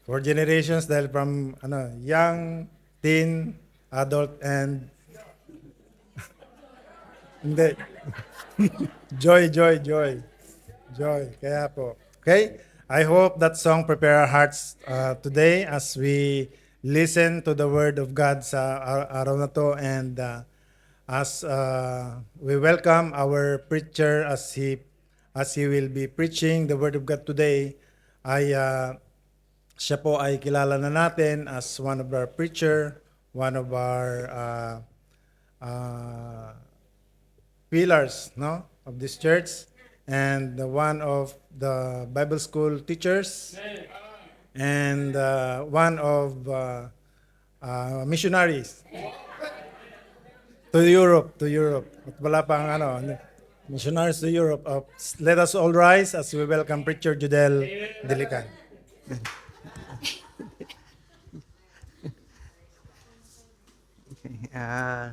For generations dahil from young, teen, adult, and hindi. Joy, joy, joy. Joy. Kaya po. Okay? I hope that song prepare our hearts today as we listen to the word of God sa araw na to, and as we welcome our preacher as he will be preaching the word of God today. Siya po ay kilala na natin as one of our preacher, one of our pillars, no, of this church, and one of the Bible school teachers, and one of missionaries to Europe. At wala pang missionaries to Europe. Let us all rise as we welcome Preacher Judel Dilican.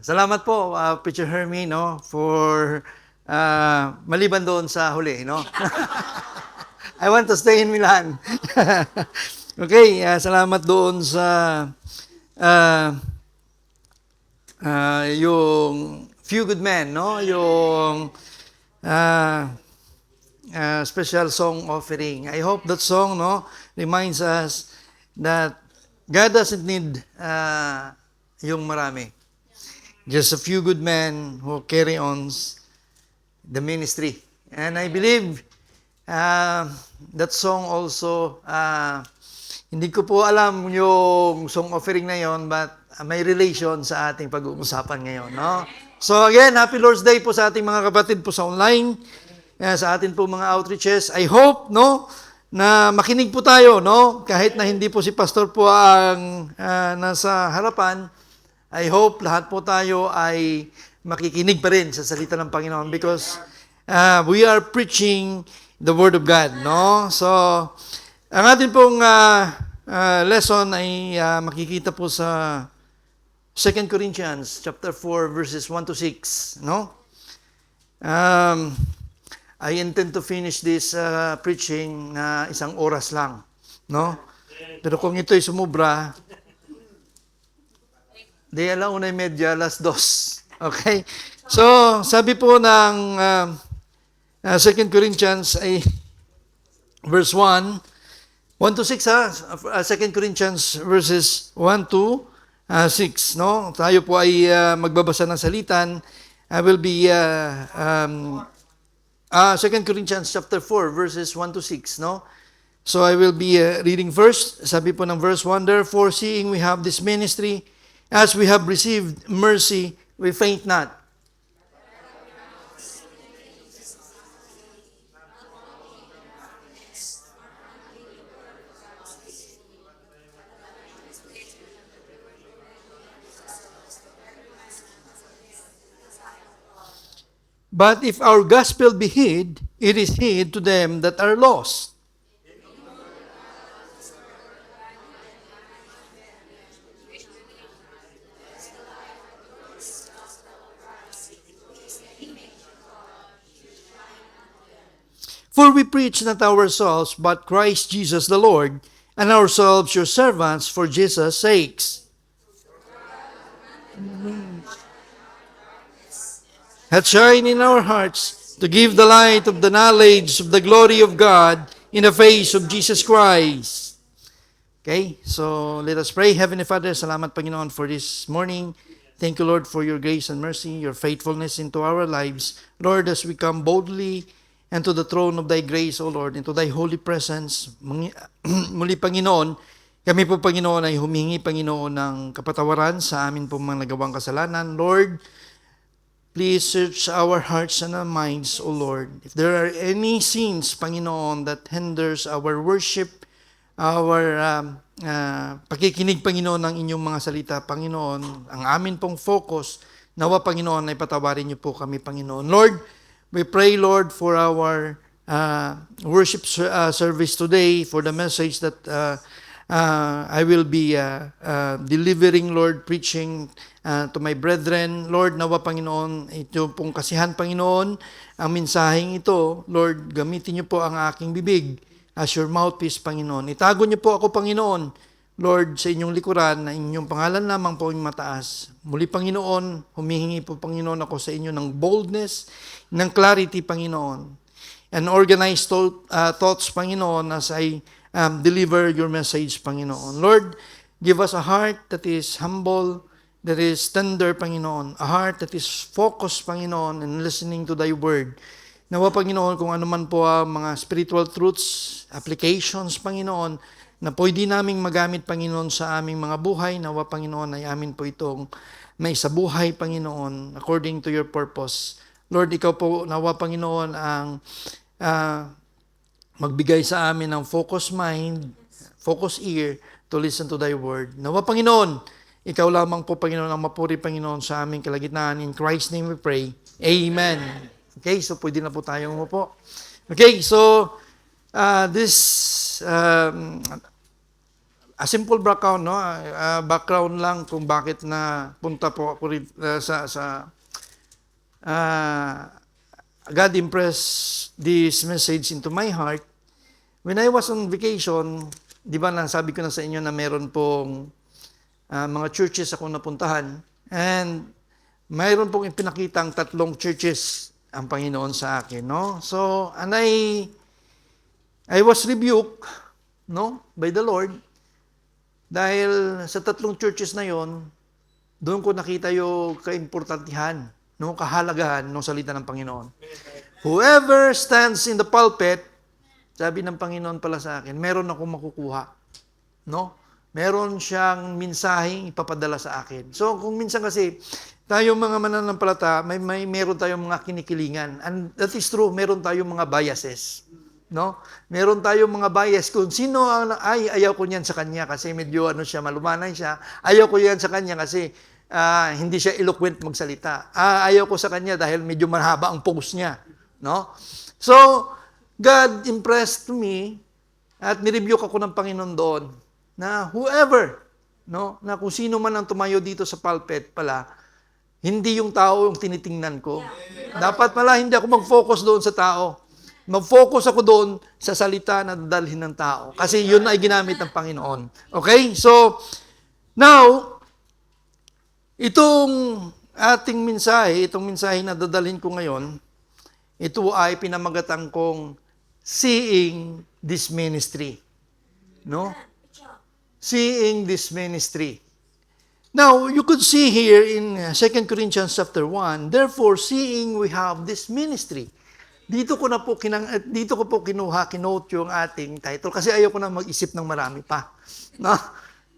Salamat po, Preacher Hermie, no, for maliban doon sa huli, no. I want to stay in Milan. Okay, salamat doon sa yung Few Good Men, no, yung special song offering. I hope that song, no, reminds us that God doesn't need yung marami. Just a few good men who carry on the ministry. And I believe that song also, hindi ko po alam yung song offering na yon, but may relation sa ating pag-uusapan ngayon. No? So again, Happy Lord's Day po sa ating mga kapatid po sa online, sa atin po mga outreaches. I hope, no, na makinig po tayo, no, kahit na hindi po si pastor po ang nasa harapan. I hope lahat po tayo ay makikinig pa rin sa salita ng Panginoon because we are preaching the Word of God, no? So, ang atin pong lesson ay makikita po sa 2 Corinthians chapter 4 verses 1 to 6, no? I intend to finish this preaching na isang oras lang, no? Pero kung ito'y sumubra, de alauna media, alas 2. Okay? So, sabi po ng 2 Corinthians ay verse 1 to 6, 2 Corinthians verses 1 to 6, no? Tayo po ay magbabasa ng salitan. I will be 2 Corinthians chapter 4 verses 1 to 6, no? So I will be reading first. Sabi po ng verse 1, therefore seeing we have this ministry, as we have received mercy, we faint not. But if our gospel be hid, it is hid to them that are lost. For we preach not ourselves, but Christ Jesus the Lord, and ourselves your servants for Jesus' sakes. Hath shine in our hearts to give the light of the knowledge of the glory of God in the face of Jesus Christ. Okay, so let us pray. Heavenly Father, salamat Panginoon for this morning. Thank you, Lord, for your grace and mercy, your faithfulness into our lives. Lord, as we come boldly and to the throne of Thy grace, O Lord, into Thy holy presence. Muli, Panginoon, kami po, Panginoon, ay humingi, Panginoon, ng kapatawaran sa amin po mga nagawang kasalanan. Lord, please search our hearts and our minds, O Lord. If there are any sins, Panginoon, that hinders our worship, our pakikinig, Panginoon, ng inyong mga salita, Panginoon, ang amin pong focus, nawa, Panginoon, ay patawarin niyo po kami, Panginoon. Lord, we pray, Lord, for our worship service today, for the message that I will be delivering, Lord, preaching to my brethren. Lord, nawa, Panginoon, ito pong kasihan, Panginoon, ang mensaheng ito, Lord, gamitin niyo po ang aking bibig as your mouthpiece, Panginoon. Itago niyo po ako, Panginoon, Lord, sa inyong likuran, na inyong pangalan lamang po ang mataas. Muli, Panginoon, humihingi po, Panginoon, ako sa inyo ng boldness, ng clarity, Panginoon, and organized thoughts, Panginoon, as I deliver your message, Panginoon. Lord, give us a heart that is humble, that is tender, Panginoon, a heart that is focused, Panginoon, and listening to thy word. Nawa, Panginoon, kung ano man po ang mga spiritual truths, applications, Panginoon, na pwede naming magamit, Panginoon, sa aming mga buhay. Nawa, Panginoon, ay amin po itong may sa buhay, Panginoon, according to your purpose. Lord, ikaw po, nawa, Panginoon, ang magbigay sa amin ng focused mind, focused ear, to listen to thy word. Nawa, Panginoon, ikaw lamang po, Panginoon, ang mapuri, Panginoon, sa aming kalagitnaan. In Christ's name we pray. Amen. Okay, so pwede na po tayong umupo. Okay, so this a simple background, no? Background lang kung bakit na punta po ako God impressed this message into my heart. When I was on vacation, di ba nasabi ko na sa inyo na meron pong mga churches ako napuntahan, and mayroon pong ipinakitang 3 churches ang Panginoon sa akin, no? So, and I was rebuked, no, by the Lord, dahil sa 3 churches na yon, doon ko nakita yung kaimportantihan, no, kahalagahan ng salita ng Panginoon. Whoever stands in the pulpit, sabi ng Panginoon pala sa akin, meron akong makukuha, no? Meron siyang mensaheng ipapadala sa akin. So, kung minsan kasi, tayo mga mananampalata, meron tayong mga kinikilingan. And that is true, meron tayong mga biases. No? Meron tayong mga bias kung sino ang, ayaw ko niyan sa kanya kasi medyo malumanay siya. Ayaw ko yan sa kanya kasi hindi siya eloquent magsalita. Ayaw ko sa kanya dahil medyo mahaba ang post niya. No? So, God impressed to me at nirebuke ako ng Panginoon doon na whoever, no, na kung sino man ang tumayo dito sa pulpit pala, hindi yung tao yung tinitingnan ko. Dapat pala hindi ako mag-focus doon sa tao. Mag-focus ako doon sa salita na dadalhin ng tao. Kasi yun ay ginamit ng Panginoon. Okay? So, now, itong ating mensahe, itong mensahe na dadalhin ko ngayon, ito ay pinamagatan kong seeing this ministry. No? Seeing this ministry. Now, you could see here in 2 Corinthians chapter 1, therefore, seeing we have this ministry. Dito ko po kinote yung ating title kasi ayaw ko na mag-isip ng marami pa.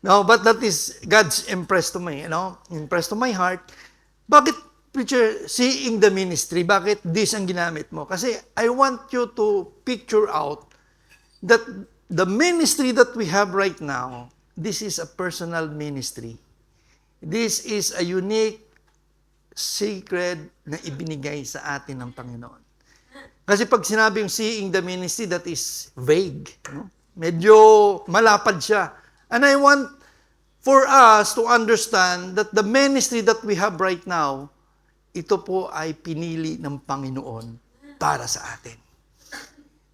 No, but that is God's impressed to me, impressed to my heart. Bakit, preacher, seeing the ministry, bakit this ang ginamit mo? Kasi I want you to picture out that the ministry that we have right now, this is a personal ministry. This is a unique, sacred na ibinigay sa atin ng Panginoon. Kasi pag sinabi yung seeing the ministry, that is vague. No? Medyo malapad siya. And I want for us to understand that the ministry that we have right now, ito po ay pinili ng Panginoon para sa atin.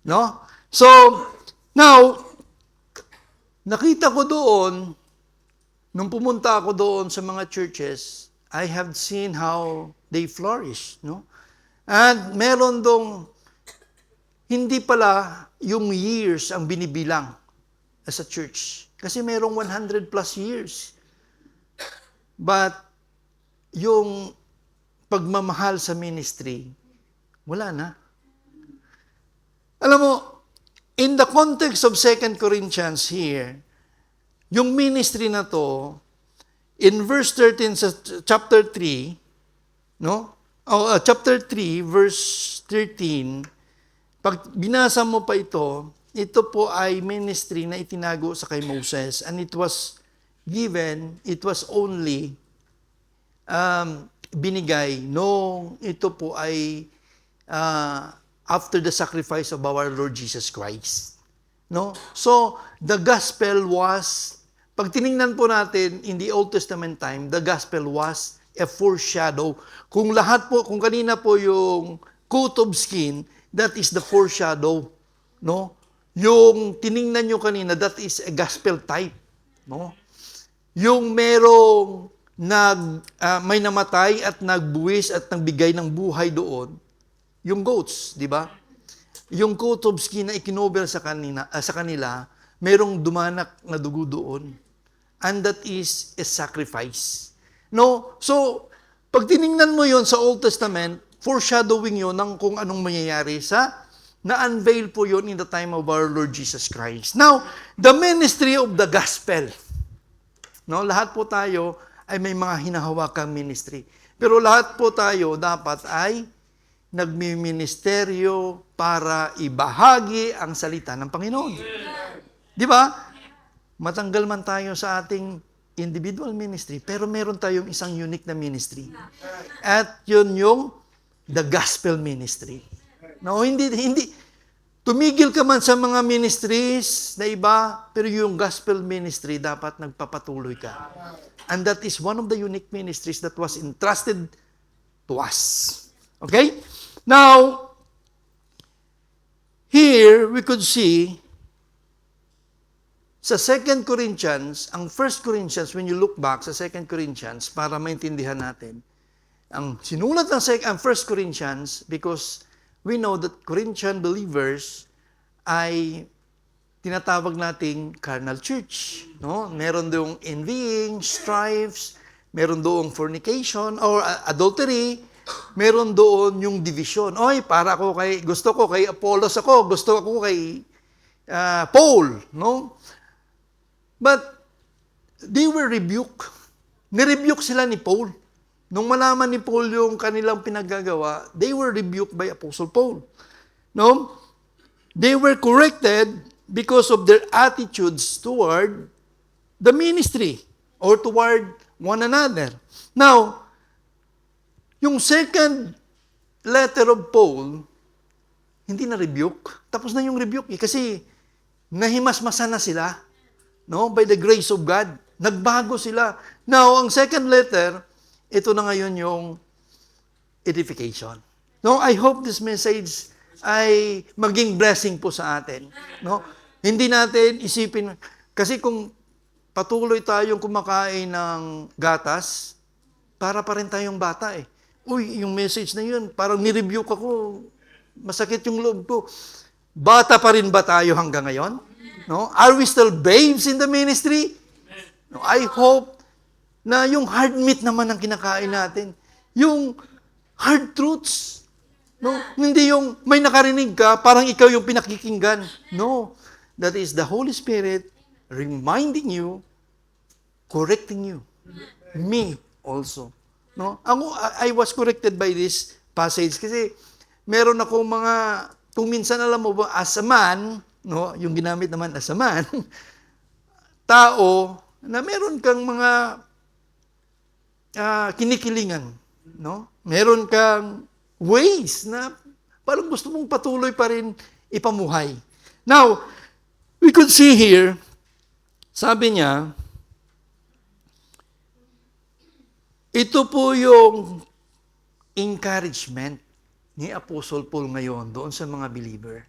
No? So, now, nakita ko doon, nung pumunta ako doon sa mga churches, I have seen how they flourish. No? And meron dong hindi pala yung years ang binibilang as a church. Kasi merong 100 plus years. But yung pagmamahal sa ministry, wala na. Alam mo, in the context of 2 Corinthians here, yung ministry na to, in verse 13 sa chapter 3, no? Chapter 3, verse 13, pag binasa mo pa ito po ay ministry na itinago sa kay Moses, and it was only binigay nung ito po ay after the sacrifice of our Lord Jesus Christ. No? So, the gospel was, pag tiningnan po natin in the Old Testament time, the gospel was a foreshadow. Kung kanina po yung coat of skin, that is the foreshadow, no? yung tiningnan nyo kanina, that is a gospel type. No? Yung merong may namatay at nagbuwis at nagbigay ng buhay doon, yung goats, di ba? Yung coat of skin na ikinover sa kanila, merong dumanak na dugo doon. And that is a sacrifice. No? So, pag tiningnan mo yon sa Old Testament, foreshadowing yon ng kung anong mangyayari na-unveil po yon in the time of our Lord Jesus Christ. Now, the ministry of the gospel. No, lahat po tayo ay may mga hinahawakang ministry. Pero lahat po tayo dapat ay nagmi-ministeryo para ibahagi ang salita ng Panginoon. Di ba? Matanggal man tayo sa ating individual ministry, pero meron tayong isang unique na ministry. At yun yung the gospel ministry. No, hindi tumigil ka man sa mga ministries na iba, pero yung gospel ministry dapat nagpapatuloy ka. And that is one of the unique ministries that was entrusted to us. Okay? Now, here we could see sa 2 Corinthians, ang 1 Corinthians, when you look back sa 2 Corinthians, para maintindihan natin, ang sinulat ng 1 Corinthians, because we know that Corinthian believers ay tinatawag nating carnal church. No? Meron doong envying, strifes, meron doong fornication or adultery, meron doon yung division. Oy, gusto ko kay Apollos ako, gusto ko kay Paul. No? But they were rebuked. Nirebuke sila ni Paul. Nung malaman ni Paul yung kanilang pinaggagawa, they were rebuked by Apostle Paul. No? They were corrected because of their attitudes toward the ministry or toward one another. Now, yung second letter of Paul, hindi na rebuke. Tapos na yung rebuke kasi nahimasmasan na sila, no? By the grace of God. Nagbago sila. Now, ang second letter, ito na ngayon yung edification. No, I hope this message ay maging blessing po sa atin. No? Hindi natin isipin, kasi kung patuloy tayong kumakain ng gatas, para pa rin tayong bata eh. Uy, yung message na yun, parang ni-review ako, masakit yung loob ko. Bata pa rin ba tayo hanggang ngayon? No? Are we still babes in the ministry? No, I hope na yung hard meat naman ang kinakain natin. Yung hard truths. No? Hindi yung may nakarinig ka, parang ikaw yung pinakikinggan. No. That is the Holy Spirit reminding you, correcting you. Me also. No? I was corrected by this passage kasi meron akong kung minsan alam mo ba, as a man, no, yung ginamit naman as a man, tao, na meron kang mga kinikilingan, no? Meron kang ways na parang gusto mong patuloy pa rin ipamuhay. Now, we could see here, sabi niya, ito po yung encouragement ni Apostle Paul ngayon doon sa mga believer.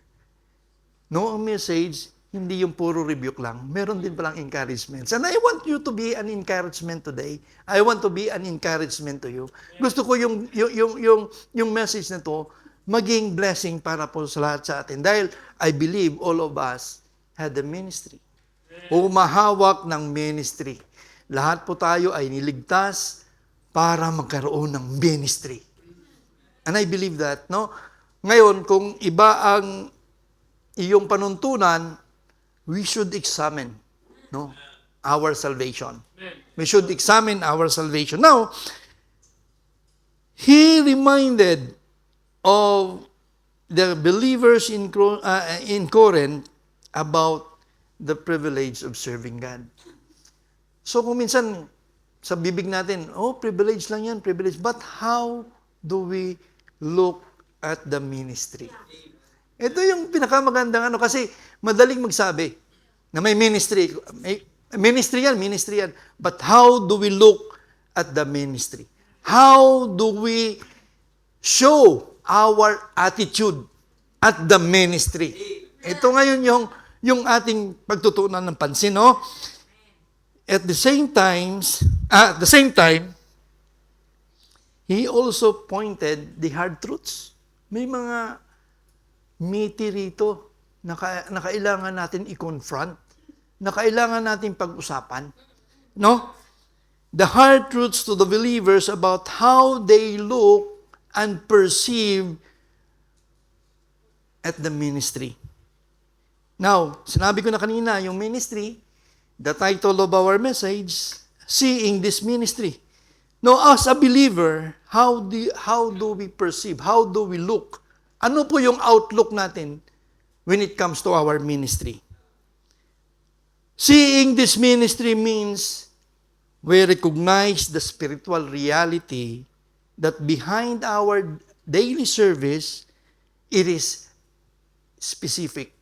No, ang message, hindi yung puro rebuke lang. Meron din palang encouragements. And I want you to be an encouragement today. I want to be an encouragement to you. Gusto ko yung message na to maging blessing para po sa lahat sa atin. Dahil I believe all of us had a ministry. Umahawak ng ministry. Lahat po tayo ay niligtas para magkaroon ng ministry. And I believe that, no? Ngayon, kung iba ang iyong panuntunan, we should examine, no, our salvation. We should examine our salvation. Now, he reminded of the believers in Corinth about the privilege of serving God. So kung minsan sa bibig natin, privilege lang yan, privilege. But how do we look at the ministry? Ito yung pinakamagandang kasi madaling magsabi na may ministry. Ministry yan. But how do we look at the ministry? How do we show our attitude at the ministry? Ito ngayon yung ating pagtutunan ng pansin, no? At the same time, he also pointed the hard truths. May mga meaty rito na kailangan natin i-confront, na kailangan natin pag-usapan. No? The hard truths to the believers about how they look and perceive at the ministry. Now, sinabi ko na kanina, yung ministry, the title of our message, Seeing this Ministry. Now, as a believer, how do we perceive? How do we look? Ano po yung outlook natin when it comes to our ministry? Seeing this ministry means we recognize the spiritual reality that behind our daily service, it is specific.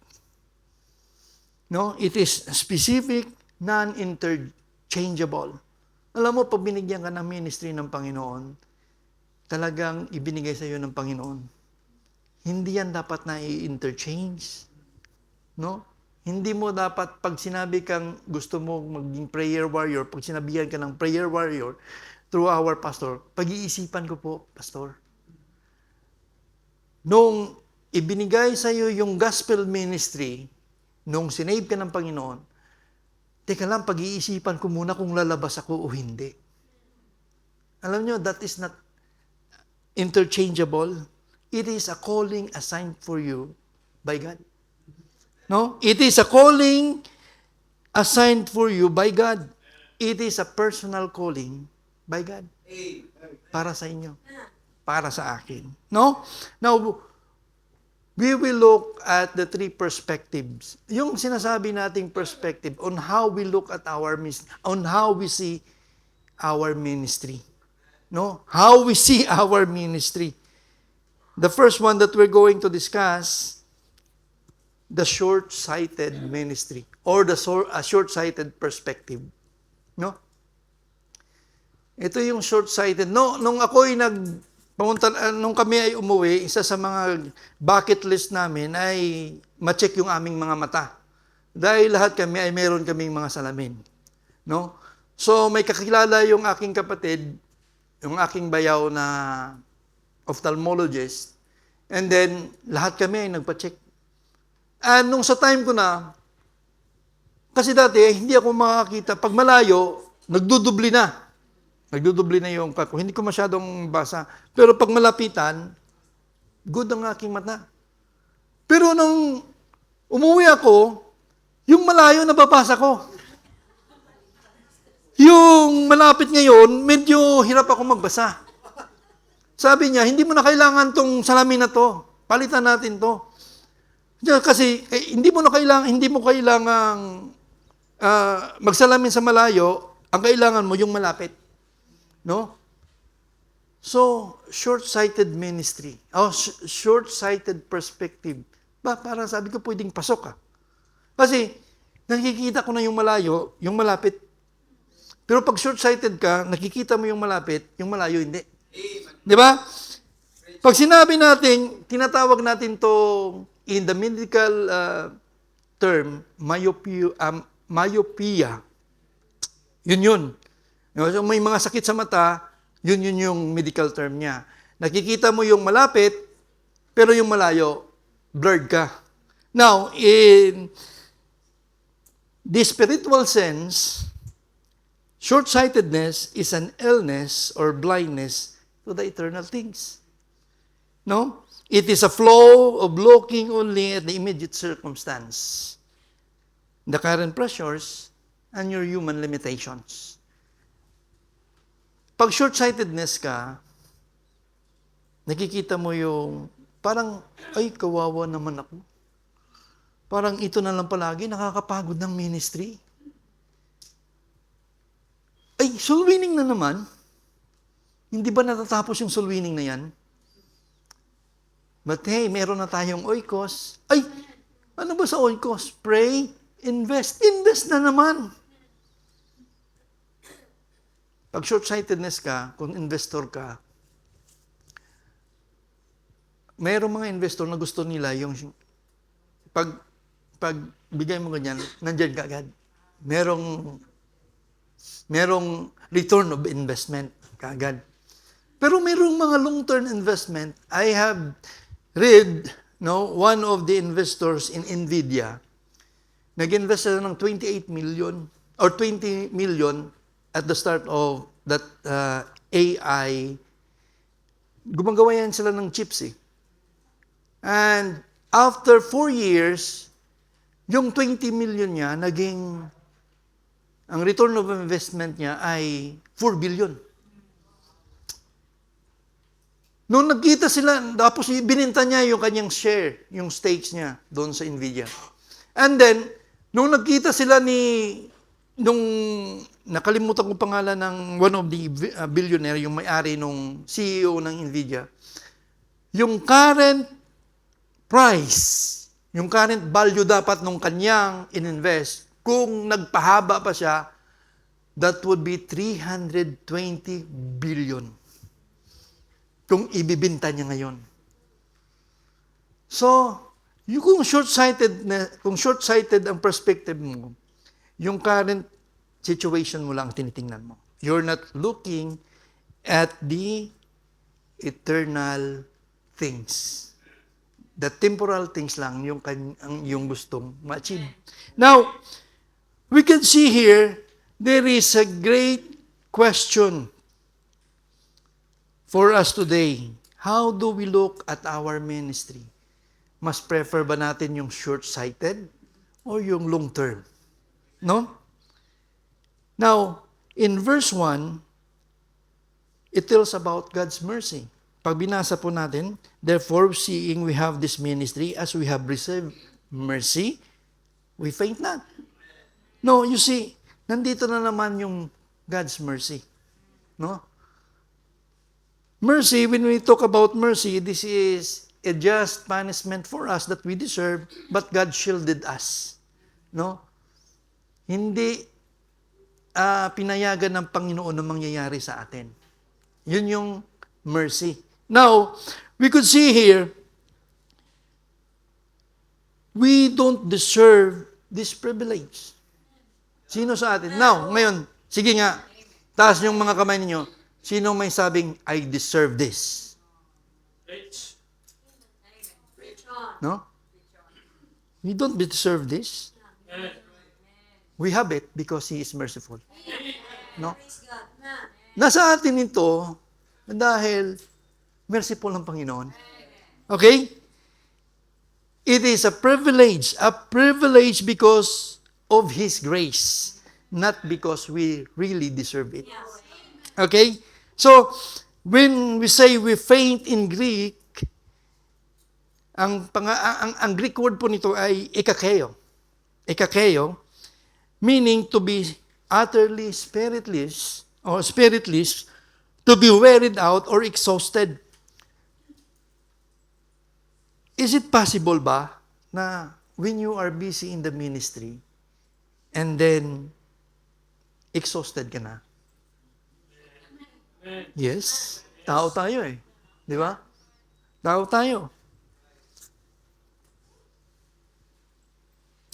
No, it is specific, non-interchangeable. Alam mo, pag binigyan ka ng ministry ng Panginoon, talagang ibinigay sa iyo ng Panginoon. Hindi yan dapat na i-interchange. No? Hindi mo dapat, pag sinabi kang gusto mo maging prayer warrior, pag sinabihan ka ng prayer warrior through our pastor, pag-iisipan ko po, pastor. Nung ibinigay sa iyo yung gospel ministry, nung sinave ka ng Panginoon, teka lang, pag-iisipan ko muna kung lalabas ako o hindi. Alam nyo, that is not interchangeable. It is a calling assigned for you by God. No? It is a calling assigned for you by God. It is a personal calling by God. Para sa inyo. Para sa akin. No? Now, we will look at the three perspectives. Yung sinasabi nating perspective on how we look at on how we see our ministry. No? How we see our ministry. The first one that we're going to discuss, the short-sighted ministry or the short-sighted perspective. No? Ito yung short-sighted. No, nung nung kami ay umuwi, isa sa mga bucket list namin ay ma-check yung aming mga mata. Dahil lahat kami ay meron kaming mga salamin. No? So may kakilala yung aking kapatid, yung aking bayaw na ophthalmologist, and then lahat kami ay nagpa-check. And nung sa time ko na, kasi dati hindi ako makakita, pag malayo, nagdudubli na. Nagdudubli na yung ko. Hindi ko masyadong basa. Pero pag malapitan, good ang aking mata. Pero nung umuwi ako, yung malayo nababasa ko. Yung malapit ngayon, medyo hirap ako magbasa. Sabi niya, hindi mo na kailangan tong salamin na to. Palitan natin to. Kasi hindi mo kailangan magsalamin sa malayo, ang kailangan mo yung malapit. No? So, short-sighted ministry. Short-sighted perspective. Parang sabi ko, pwedeng pasok ka. Kasi, nakikita ko na yung malayo, yung malapit. Pero pag short-sighted ka, nakikita mo yung malapit, yung malayo hindi. Di ba? Pag sinabi natin, tinatawag natin to in the medical term, myopia. Yun. So, may mga sakit sa mata, yun yung medical term niya. Nakikita mo yung malapit, pero yung malayo, blurred ka. Now, in the spiritual sense, short-sightedness is an illness or blindness to the eternal things. No? It is a flow of looking only at the immediate circumstance, the current pressures, and your human limitations. Pag short-sightedness ka, nakikita mo yung parang, ay, kawawa naman ako. Parang ito na lang palagi, nakakapagod ng ministry. Ay, soul winning na naman. Hindi ba natatapos yung soul winning na yan? But hey, meron na tayong oikos. Ay, ano ba sa oikos? Pray, invest. Invest na naman. Pag short-sightedness ka, kung investor ka, mayroong mga investor na gusto nila yung pag pag bigay mo ganyan, nandyan ka agad. Merong return of investment kaagad. Pero merong mga long-term investment. I have read, one of the investors in NVIDIA, nag-invest sila ng 28 million or 20 million at the start of that AI. Gumagawa yan sila ng chips eh. And after 4 years, yung 20 million niya, ang return of investment niya ay 4 billion. Nung nagkita sila, tapos bininta niya yung kanyang share, yung stakes niya doon sa NVIDIA. And then, nung nagkita sila nung nakalimutan ko pangalan ng one of the billionaire, yung may-ari nung CEO ng NVIDIA, yung current price, yung current value dapat nung kanyang ininvest, kung nagpahaba pa siya, that would be 320 billion. Kung ibibinta niya ngayon. So, kung short-sighted ang perspective mo, yung current situation mo lang tinitingnan mo. You're not looking at the eternal things. The temporal things lang yung gustong ma-achieve. Now, we can see here, there is a great question for us today. How do we look at our ministry? Mas prefer ba natin yung short-sighted or yung long-term? No? Now, in verse 1, it tells about God's mercy. Pag binasa po natin, therefore, seeing we have this ministry, as we have received mercy, we faint not. No, you see, nandito na naman yung God's mercy. No? Mercy, when we talk about mercy, this is a just punishment for us that we deserve, but God shielded us. No? Hindi pinayagan ng Panginoon na mangyayari sa atin. Yun yung mercy. Now, we could see here, we don't deserve this privilege. Sino sa atin? Now, ngayon, sige nga, taas yung mga kamay ninyo. Sino may sabing, I deserve this? No? We don't deserve this. We have it because He is merciful. No? Nasa atin ito dahil merciful ang Panginoon. Okay? It is a privilege because of His grace, not because we really deserve it. Okay? So, when we say we faint in Greek, ang Greek word po nito ay ekakeo. Ekakeo, meaning to be utterly spiritless, to be wearied out or exhausted. Is it possible ba na when you are busy in the ministry and then exhausted ka na? Yes. Tao tayo eh. Di ba? Tao tayo.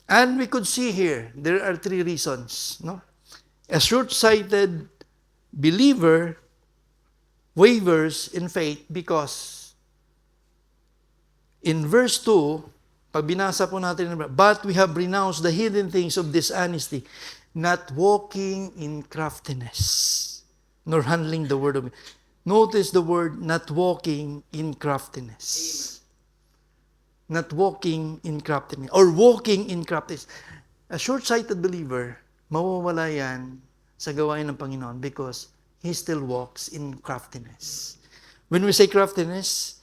And we could see here, there are 3 reasons. No? A short-sighted believer wavers in faith because in verse 2, pag binasa po natin, but we have renounced the hidden things of dishonesty, not walking in craftiness, nor handling the word of God. Notice the word, not walking in craftiness. Not walking in craftiness, or walking in craftiness. A short-sighted believer, mawawala yan sa gawain ng Panginoon because he still walks in craftiness. When we say craftiness,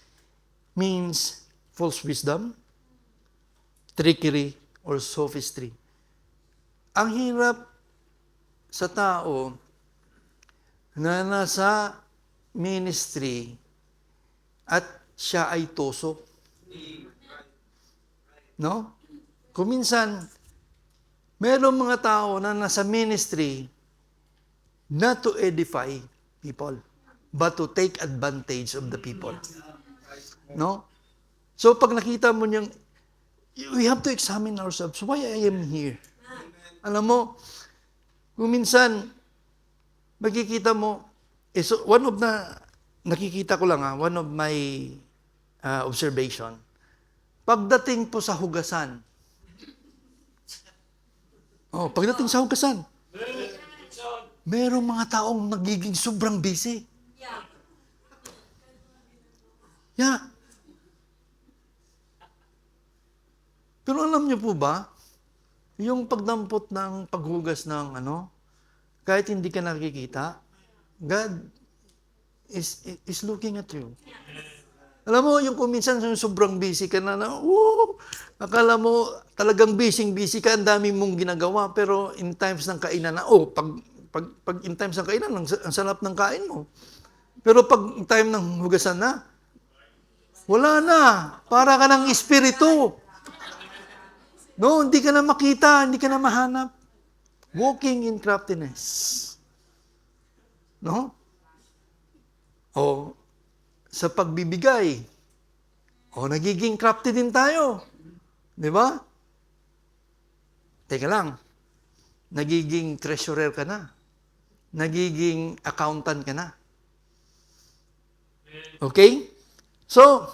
means false wisdom, trickery, or sophistry. Ang hirap sa tao na nasa ministry at siya ay tosok. No? Kuminsan, mayroong mga tao na nasa ministry not to edify people, but to take advantage of the people. No? So, pag nakita mo niyang we have to examine ourselves. Why I am here? Alam mo, kung minsan, makikita mo, so nakikita ko lang one of my observation, pagdating po sa hugasan, merong mga taong nagiging sobrang busy. Yeah. Pero alam niyo po ba, yung pagdampot ng paghugas ng kahit hindi ka nakikita, God is looking at you. Alam mo, yung kung minsan sobrang busy ka akala mo talagang busy ka, ang dami mong ginagawa, pero in times ng kainan pag in times ng kainan, ang sarap ng kain mo. Pero pag time ng hugasan na, wala na. Para ka ng espiritu. No, hindi ka na makita, hindi ka na mahanap. Walking in craftiness. No? O, sa pagbibigay, nagiging crafty din tayo. Di ba? Teka lang, nagiging treasurer ka na. Nagiging accountant ka na. Okay? So,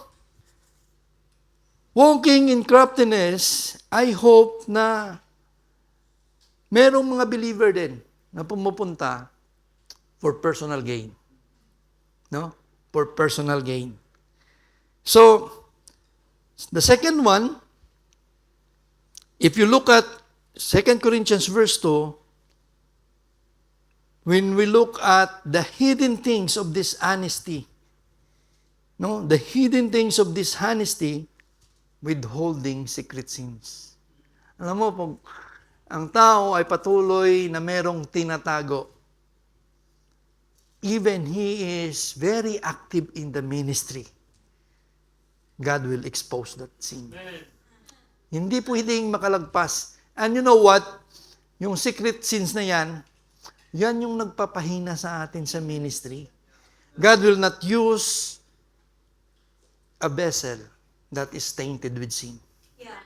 walking in craftiness, I hope na merong mga believer din na pumupunta for personal gain. No? For personal gain. So, the second one, if you look at 2 Corinthians verse 2, when we look at the hidden things of this honesty, the hidden things of this honesty, withholding secret sins. Alam mo, pag ang tao ay patuloy na merong tinatago, even he is very active in the ministry, God will expose that sin. Hindi pwedeng makalagpas. And you know what? Yung secret sins na yan yung nagpapahina sa atin sa ministry. God will not use a vessel that is tainted with sin. Yeah.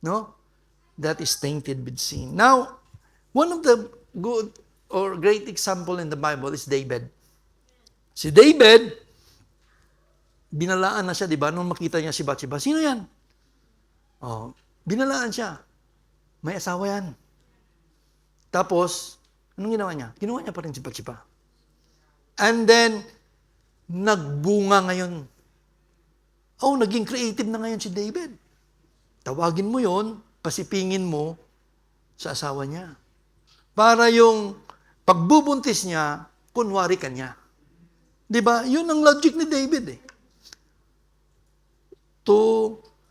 No? That is tainted with sin. Now, one of the good or great example in the Bible is David. Si David, binalaan na siya, di ba? Nung makita niya si Bathsheba, sino yan? Binalaan siya. May asawa yan. Tapos, anong ginawa niya? Ginawa niya pa rin si Bathsheba. And then, nagbunga ngayon. Naging creative na ngayon si David. Tawagin mo yon, pasipingin mo sa asawa niya. Para yung pagbubuntis niya, kunwari ka niya. Di ba? Yun ang logic ni David To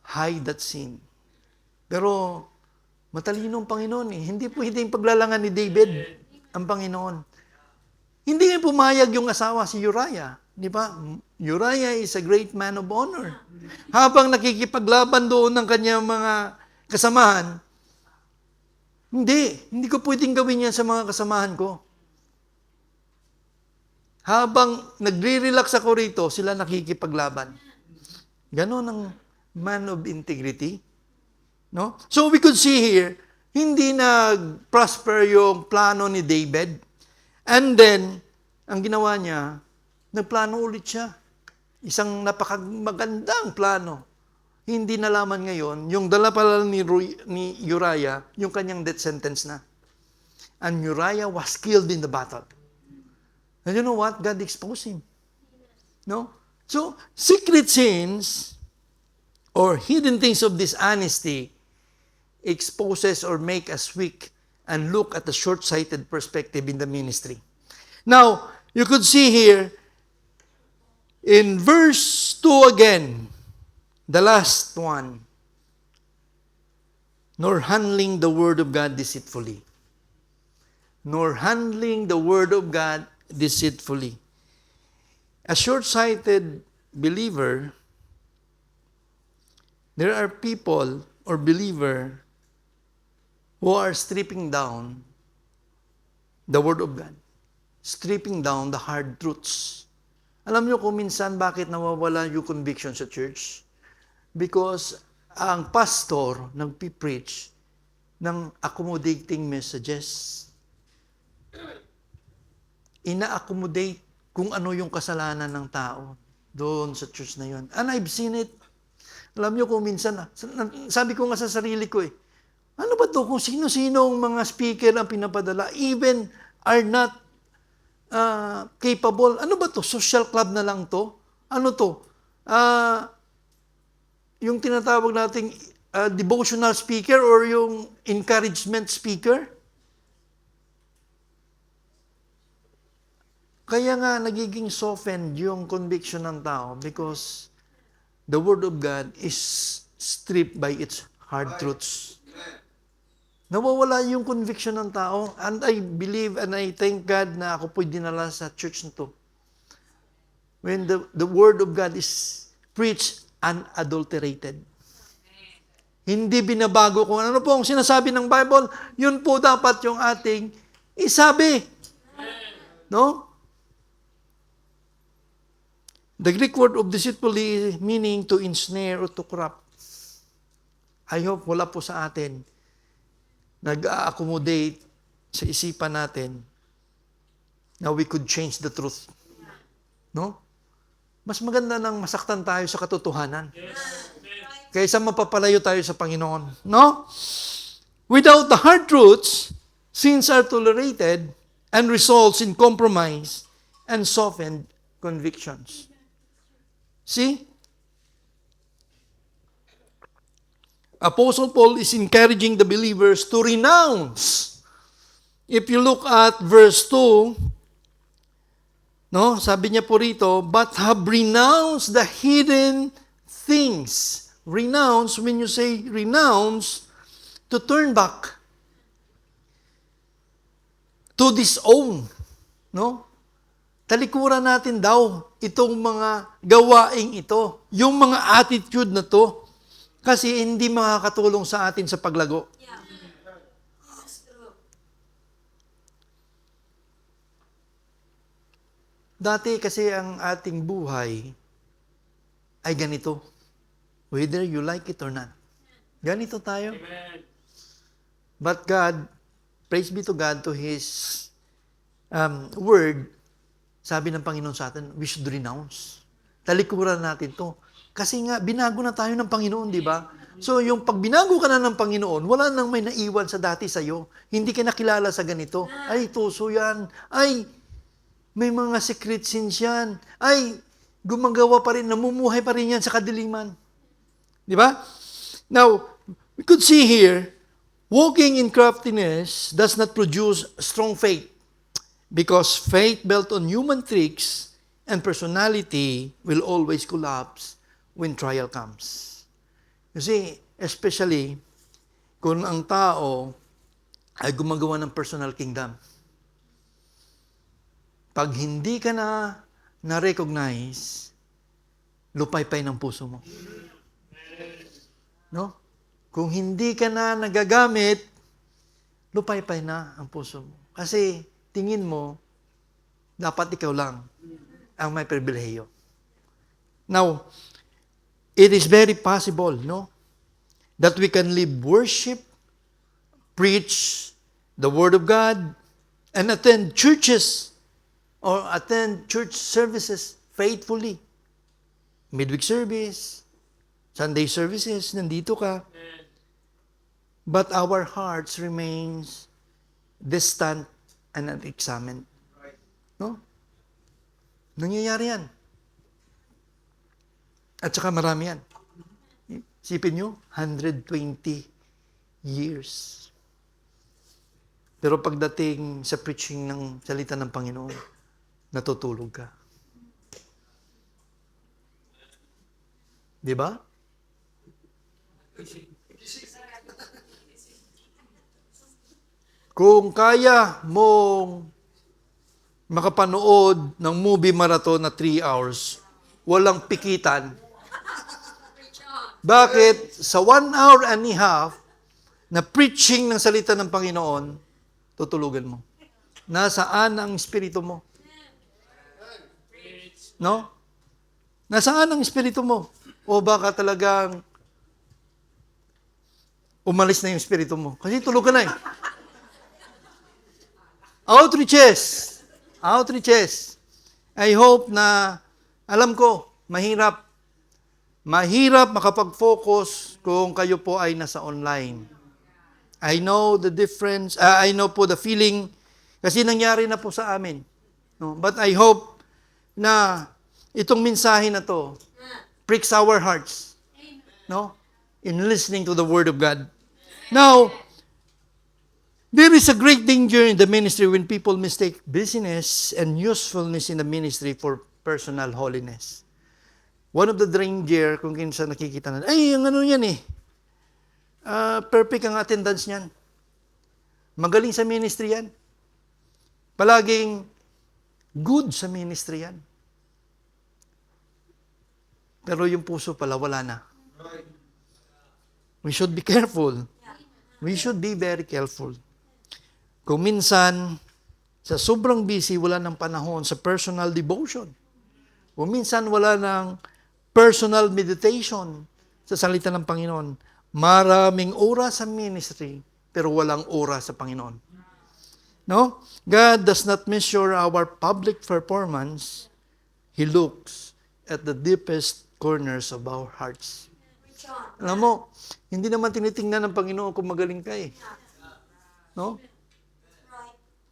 hide that sin. Pero, matalino ang Panginoon Hindi pwedeng paglalangan ni David ang Panginoon. Hindi niya pumayag yung asawa si Uriah. Di ba? Uriah is a great man of honor. Habang nakikipaglaban doon ng kanyang mga kasamahan, hindi ko pwedeng gawin yan sa mga kasamahan ko. Habang nagre-relax ako rito, sila nakikipaglaban. Ganon ang man of integrity. No? So we could see here, hindi nag-prosper yung plano ni David. And then, ang ginawa niya, nagplano ulit siya. Isang napakamagandang plano. Hindi nalaman ngayon, yung dala pala ni Uriah, yung kanyang death sentence na. And Uriah was killed in the battle. And you know what? God exposed him. No? So, secret sins or hidden things of dishonesty exposes or make us weak and look at the short-sighted perspective in the ministry. Now, you could see here, in verse 2 again, the last one, nor handling the word of God deceitfully. Nor handling the word of God deceitfully. A short-sighted believer, there are people or believer who are stripping down the word of God. Stripping down the hard truths. Alam niyo kung minsan bakit nawawala yung conviction sa church? Because ang pastor nagpipreach ng accommodating messages. Ina-accommodate kung ano yung kasalanan ng tao doon sa church na yun. And I've seen it. Alam niyo kung minsan, sabi ko nga sa sarili ko ano ba to kung sino-sino ang mga speaker ang pinapadala, even are not capable. Ano ba to? Social club na lang to? Ano to? Yung tinatawag nating devotional speaker or yung encouragement speaker? Kaya nga nagiging softened yung conviction ng tao because the Word of God is stripped by its hard truths. Nawawala yung conviction ng tao, and I believe and I thank God na ako po'y dinala sa church na to. When the Word of God is preached unadulterated. Hindi binabago kung ano po ang sinasabi ng Bible, yun po dapat yung ating isabi. No? The Greek word of deceitfully meaning to ensnare or to corrupt. I hope wala po sa atin nag-accommodate sa isipan natin na we could change the truth. No? Mas maganda nang masaktan tayo sa katotohanan. Kaysa mapapalayo tayo sa Panginoon. No? Without the hard truths, sins are tolerated and results in compromise and softened convictions. See? Apostle Paul is encouraging the believers to renounce. If you look at verse 2, no, sabi niya po rito, but have renounced the hidden things. Renounce, when you say renounce, to turn back, to disown, no? Talikuran natin daw itong mga gawaing ito, yung mga attitude na to, kasi hindi makakatulong sa atin sa paglago. Yeah. That's true. Dati kasi ang ating buhay ay ganito, whether you like it or not. Ganito tayo. Amen. But God, praise be to God, to His word, sabi ng Panginoon sa atin, we should renounce. Talikuran natin to. Kasi nga, binago na tayo ng Panginoon, di ba? So, yung pag binago ka na ng Panginoon, wala nang may naiwan sa dati sa'yo. Hindi ka nakilala sa ganito. Ay, tuso yan. Ay, may mga secret sins yan. Ay, gumagawa pa rin, namumuhay pa rin yan sa kadiliman. Di ba? Now, we could see here, walking in craftiness does not produce strong faith. Because faith built on human tricks and personality will always collapse when trial comes. Kasi, especially, kung ang tao ay gumagawa ng personal kingdom. Pag hindi ka na-recognize, lupaypay ng puso mo. No? Kung hindi ka na nagagamit, lupaypay na ang puso mo. Kasi, tingin mo, dapat ikaw lang ang may pribilehiyo. Now, it is very possible, no, that we can live worship, preach the Word of God, and attend churches or attend church services faithfully. Midweek service, Sunday services, nandito ka. But our hearts remains distant and unexamined. No? Nangyayari yan. At saka marami yan. Isipin nyo, 120 years. Pero pagdating sa preaching ng salita ng Panginoon, natutulog ka. Di ba? Kung kaya mong makapanood ng movie marathon na 3 hours, walang pikitan, bakit sa 1 hour and a half na preaching ng salita ng Panginoon, tutulugan mo? Nasaan ang espiritu mo? No? Nasaan ang espiritu mo? O baka talagang umalis na yung espiritu mo. Kasi tulog ka na eh. Outreaches. Outreaches. I hope na, alam ko, mahirap makapag-focus kung kayo po ay nasa online. I know the difference, I know po the feeling, kasi nangyari na po sa amin. No? But I hope na itong mensahe na to pricks our hearts, no? In listening to the Word of God. Now, there is a great danger in the ministry when people mistake busyness and usefulness in the ministry for personal holiness. One of the danger, kung kinsa nakikita na, ay, ang ano yan eh, perfect ang attendance niyan. Magaling sa ministry yan. Palaging good sa ministry yan. Pero yung puso pala, wala na. We should be careful. We should be very careful. Kung minsan, sa sobrang busy, wala ng panahon sa personal devotion. Kung minsan, wala ng personal meditation sa salita ng Panginoon. Maraming oras sa ministry, pero walang oras sa Panginoon. No? God does not measure our public performance. He looks at the deepest corners of our hearts. Alam mo, hindi naman tinitingnan ng Panginoon kung magaling ka eh. No?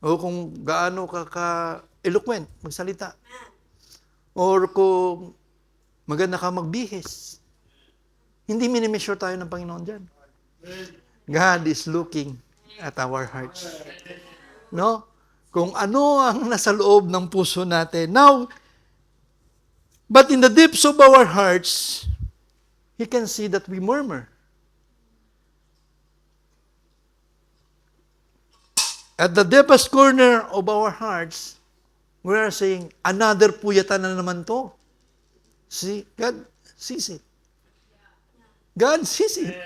O kung gaano ka eloquent magsalita. Or kung maganda ka magbihis. Hindi minimeasure tayo ng Panginoon dyan. God is looking at our hearts. No? Kung ano ang nasa loob ng puso natin. Now, but in the depths of our hearts, He can see that we murmur. At the deepest corner of our hearts, we are saying, another puyatan na naman to. See, God sees it. God sees it.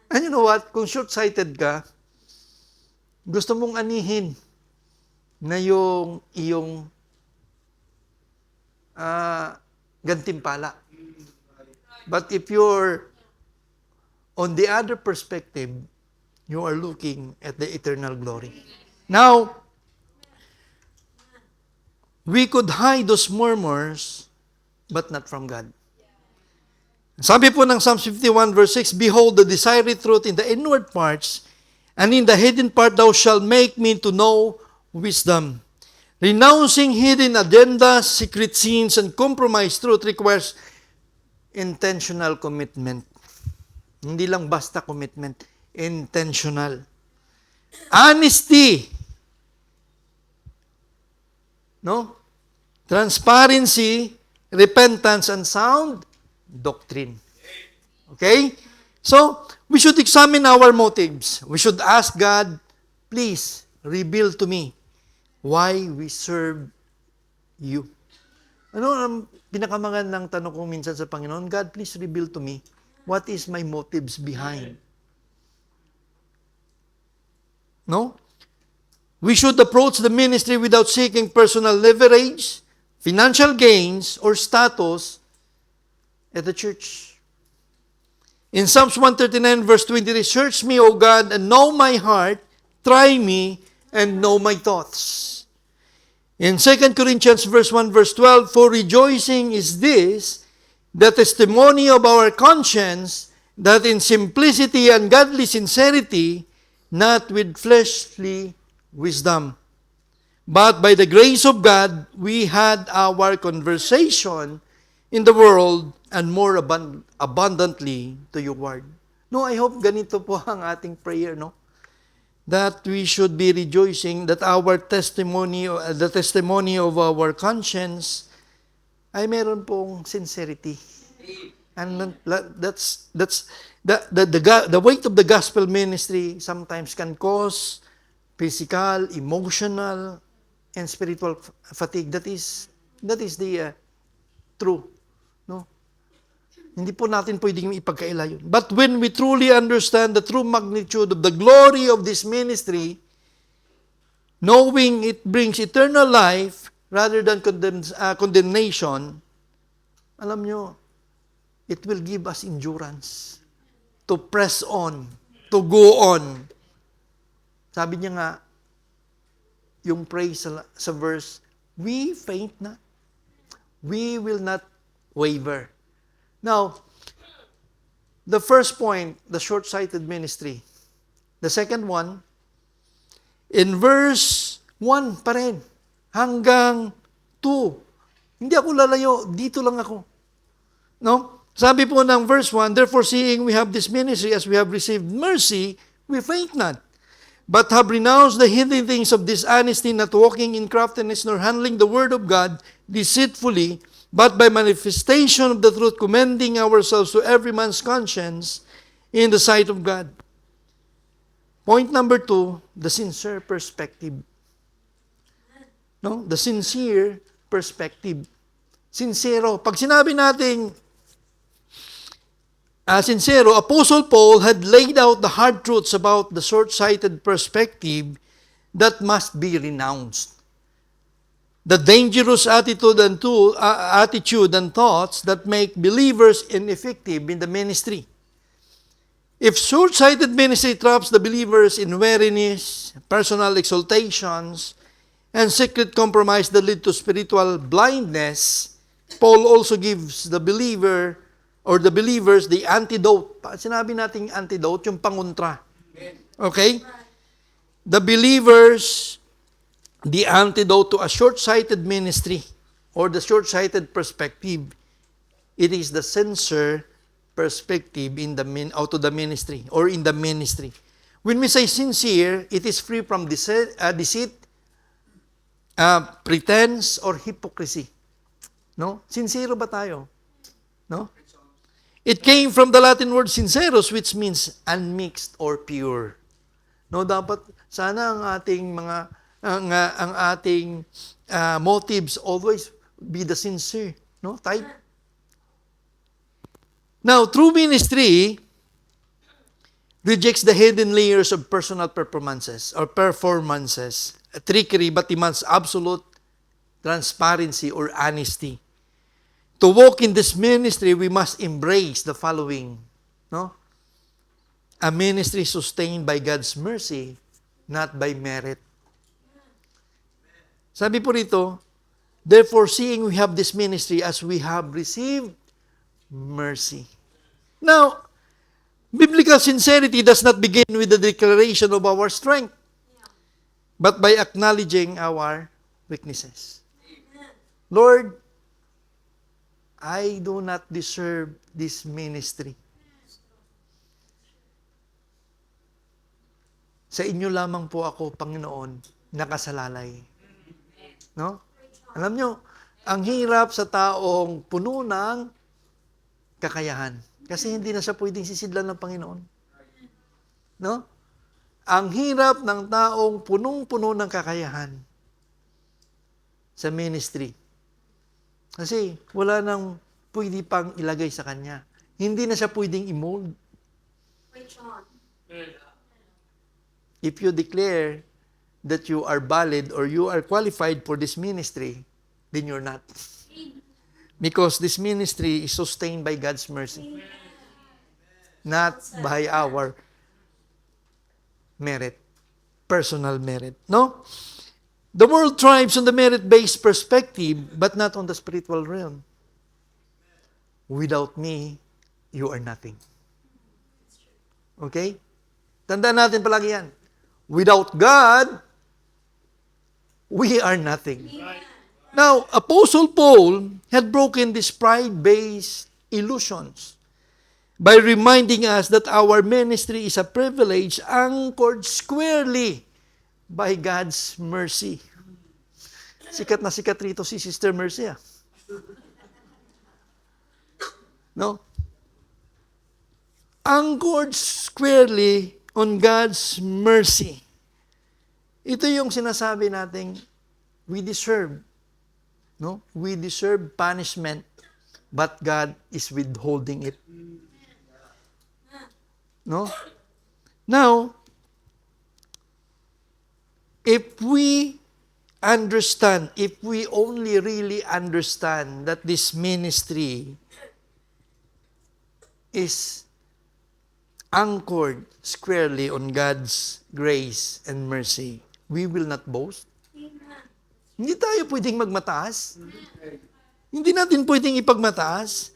And you know what? Kung short-sighted ka, gusto mong anihin na yung iyong gantimpala. But if you're on the other perspective, you are looking at the eternal glory. Now, we could hide those murmurs, but not from God. Sabi po ng Psalm 51 verse 6, Behold, the desired truth in the inward parts, and in the hidden part thou shalt make me to know wisdom. Renouncing hidden agendas, secret sins, and compromised truth requires intentional commitment. Hindi lang basta commitment, intentional. Honesty. No? Transparency, repentance, and sound doctrine. Okay? So, we should examine our motives. We should ask God, please, reveal to me why we serve you. Ano ang pinakamagandang tanong ko minsan sa Panginoon? God, please reveal to me what is my motives behind. No? We should approach the ministry without seeking personal leverage, financial gains, or status at the church. In Psalms 139 verse 23, Search me, O God, and know my heart. Try me, and know my thoughts. In 2 Corinthians verse 1 verse 12, For rejoicing is this, the testimony of our conscience, that in simplicity and godly sincerity, not with fleshly wisdom, but by the grace of God, we had our conversation in the world and more abundantly to your word. No, I hope ganito po ang ating prayer, no? That we should be rejoicing that our testimony, the testimony of our conscience, ay meron pong sincerity. And that's the weight of the gospel ministry sometimes can cause physical, emotional, and spiritual fatigue. That is the true. No? Hindi po natin pwedeng ipagkaila yun. But when we truly understand the true magnitude of the glory of this ministry, knowing it brings eternal life rather than condemnation, alam nyo, it will give us endurance. to press on, to go on. Sabi niya nga, yung praise sa verse, we faint not. We will not waver. Now, the first point, the short-sighted ministry. The second one, in verse 1 pa rin, hanggang 2. Hindi ako lalayo, dito lang ako. No? Sabi po ng verse 1, therefore seeing we have this ministry as we have received mercy, we faint not, but have renounced the hidden things of dishonesty, not walking in craftiness, nor handling the word of God deceitfully, but by manifestation of the truth, commending ourselves to every man's conscience in the sight of God. Point number 2, the sincere perspective. No? The sincere perspective. Sincero. Pag sinabi natin sincero, Apostle Paul had laid out the hard truths about the short-sighted perspective that must be renounced. The dangerous attitude and thoughts that make believers ineffective in the ministry. If short-sighted ministry traps the believers in weariness, personal exaltations, and secret compromise that lead to spiritual blindness, Paul also gives the believer or the believers the antidote. Sinabi natin antidote, yung pangontra. Okay? The believers, the antidote to a short-sighted ministry or the short-sighted perspective, it is the sincere perspective in the ministry or in the ministry. When we say sincere, it is free from deceit, pretense, or hypocrisy. No? Sincero ba tayo? No? It came from the Latin word sinceros, which means unmixed or pure. No, dapat sana ang ating motives always be the sincere, no? Type. Now, true ministry rejects the hidden layers of personal performances, trickery, but demands absolute transparency or honesty. To walk in this ministry, we must embrace the following. No? A ministry sustained by God's mercy, not by merit. Sabi po rito, therefore seeing we have this ministry as we have received mercy. Now, biblical sincerity does not begin with the declaration of our strength, but by acknowledging our weaknesses. Lord, I do not deserve this ministry. Sa inyo lamang po ako, Panginoon, nakasalalay. No? Alam nyo, ang hirap sa taong puno ng kakayahan. Kasi hindi na siya pwedeng sisidlan ng Panginoon. No? Ang hirap ng taong punong-puno ng kakayahan sa ministry. Kasi wala nang pwede pang ilagay sa kanya. Hindi na siya pwedeng i-mold. If you declare that you are valid or you are qualified for this ministry, then you're not. Because this ministry is sustained by God's mercy. Not by our merit. Personal merit. No? The world thrives on the merit-based perspective, but not on the spiritual realm. Without me, you are nothing. Okay? Tandaan natin palagi yan. Without God, we are nothing. Now, Apostle Paul had broken these pride-based illusions by reminding us that our ministry is a privilege anchored squarely by God's mercy. Sikat na sikat rito si Sister Mercy. No? Anchored squarely on God's mercy. Ito yung sinasabi nating we deserve. No? We deserve punishment, but God is withholding it. No? Now, if we understand, if we only really understand that this ministry is anchored squarely on God's grace and mercy, we will not boast. Hindi tayo pwedeng magmataas. Hindi natin pwedeng ipagmataas.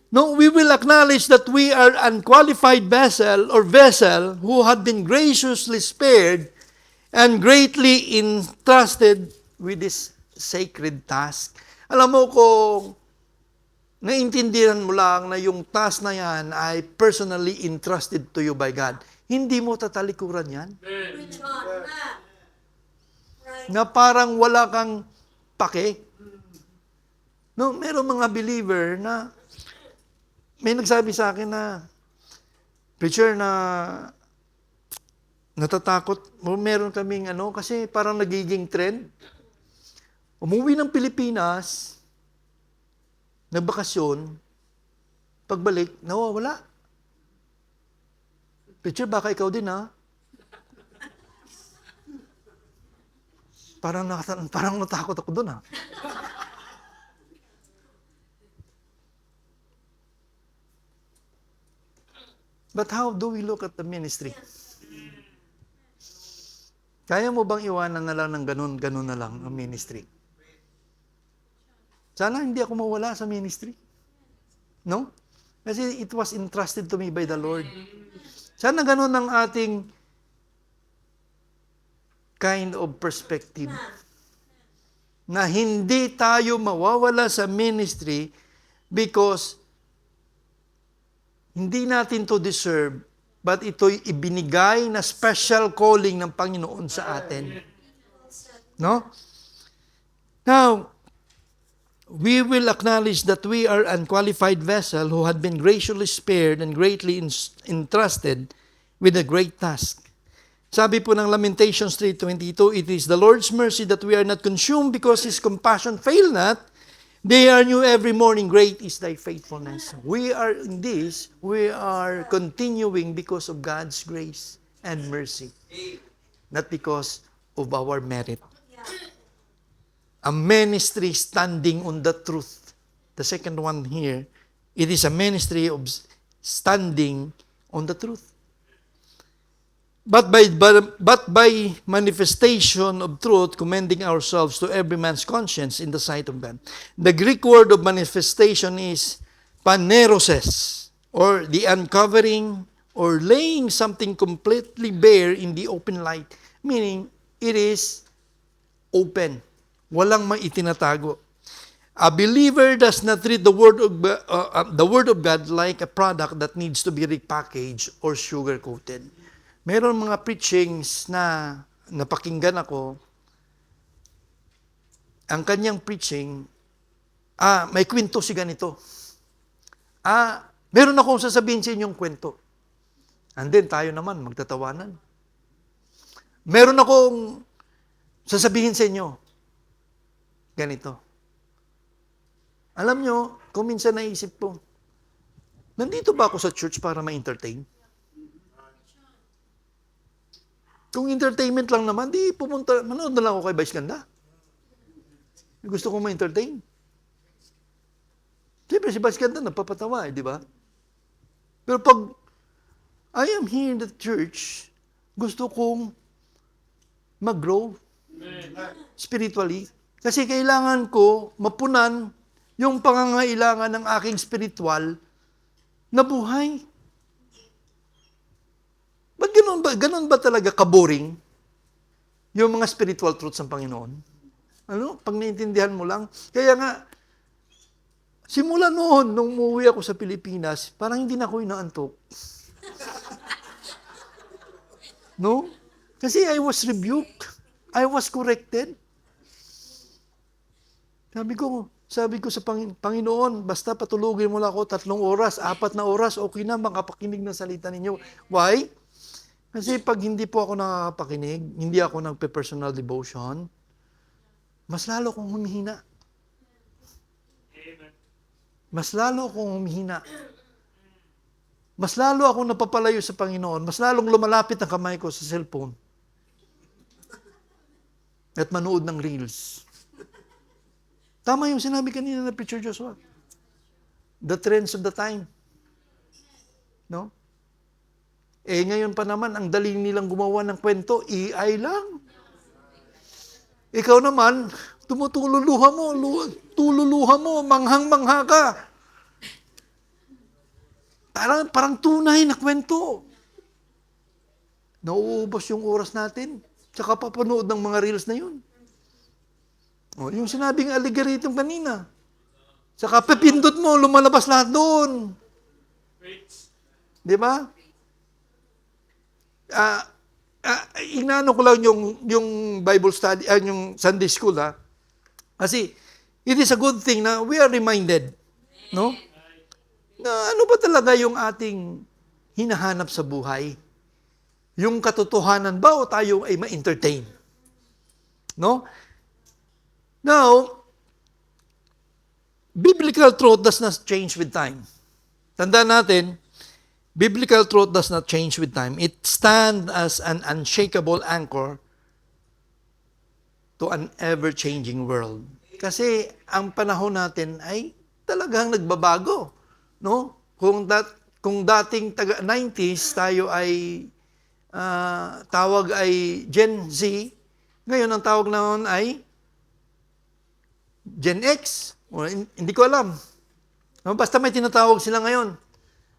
No, we will acknowledge that we are unqualified vessel who had been graciously spared and greatly entrusted with this sacred task. Alam mo, kung naintindihan mo lang na yung task na yan ay personally entrusted to you by God, hindi mo tatalikuran yan. Preach on. Right. Na parang wala kang pake. No, meron mga believer na may nagsabi sa akin na, preacher, na natatakot. Meron kaming kasi parang nagiging trend. Umuwi ng Pilipinas, nagbakasyon, pagbalik, nawawala. Preacher, baka ikaw din, ha? Parang natakot ako doon, ha? But how do we look at the ministry? Kaya mo bang iwanan na lang ng ganun na lang ang ministry? Sana hindi ako mawala sa ministry. No? Kasi it was entrusted to me by the Lord. Sana ganun ang ating kind of perspective. Na hindi tayo mawawala sa ministry because hindi natin to deserve, but ito'y ibinigay na special calling ng Panginoon sa atin. No? Now, we will acknowledge that we are unqualified vessel who had been graciously spared and greatly entrusted with a great task. Sabi po ng Lamentations 3:22, it is the Lord's mercy that we are not consumed because His compassion fail not. They are new every morning. Great is thy faithfulness. We are in this, we are continuing because of God's grace and mercy. Not because of our merit. A ministry standing on the truth. The second one here, it is a ministry of standing on the truth. But by manifestation of truth, commending ourselves to every man's conscience in the sight of God. The Greek word of manifestation is paneroses, or the uncovering or laying something completely bare in the open light. Meaning, it is open. Walang maitinatago. A believer does not read the word of God like a product that needs to be repackaged or sugar-coated. Meron mga preachings na napakinggan ako, ang kanyang preaching, may kwento si ganito. Meron akong sasabihin sa inyong kwento. And then tayo naman, magtatawanan. Meron akong sasabihin sa inyo, ganito. Alam nyo, kung minsan naisip ko, nandito ba ako sa church para ma-entertain? Kung entertainment lang naman, di pumunta, manood na lang ako kay Vice Ganda. Gusto kong ma-entertain. Siyempre, si Vice Ganda napapatawa, di ba? Pero pag I am here in the church, gusto kong mag-grow spiritually. Kasi kailangan ko mapunan yung pangangailangan ng aking spiritual na buhay. Ba't ganun ba talaga kaboring yung mga spiritual truths ng Panginoon? Pag naintindihan mo lang. Kaya nga, simula noon, nung umuwi ako sa Pilipinas, parang hindi na ako inaantok. No? Kasi I was rebuked. I was corrected. Sabi ko sa Panginoon, basta patulugin mo lang ako 3 oras, 4 na oras, okay na, makapakinig ng salita ninyo. Why? Kasi pag hindi po ako nakakapakinig, hindi ako nagpe-personal devotion, mas lalo akong humihina. Mas lalo akong humihina. Mas lalo akong napapalayo sa Panginoon. Mas lalong lumalapit ang kamay ko sa cellphone. At manood ng reels. Tama yung sinabi kanina na Preacher Joshua. The trends of the time. No? Ngayon pa naman, ang dali nilang gumawa ng kwento, AI lang. Ikaw naman, tululuha mo, manghang-mangha ka. Parang tunay na kwento. Nauubos yung oras natin. Tsaka papanood ng mga reels na yun. Yung sinabing algorithm kanina. Tsaka pipindot mo, lumalabas lahat doon. Di ba? Inano ko lang yung Bible study, yung Sunday school, ha? Kasi, it is a good thing na we are reminded, no? Na ano ba talaga yung ating hinahanap sa buhay? Yung katotohanan ba o tayo ay ma-entertain? No? Now, biblical truth does not change with time. Tandaan natin, biblical truth does not change with time. It stands as an unshakable anchor to an ever-changing world. Kasi ang panahon natin ay talagang nagbabago. No? Kung dating taga 90s tayo ay tawag ay Gen Z, ngayon ang tawag naman ay Gen X. Hindi ko alam. Basta may tinatawag sila ngayon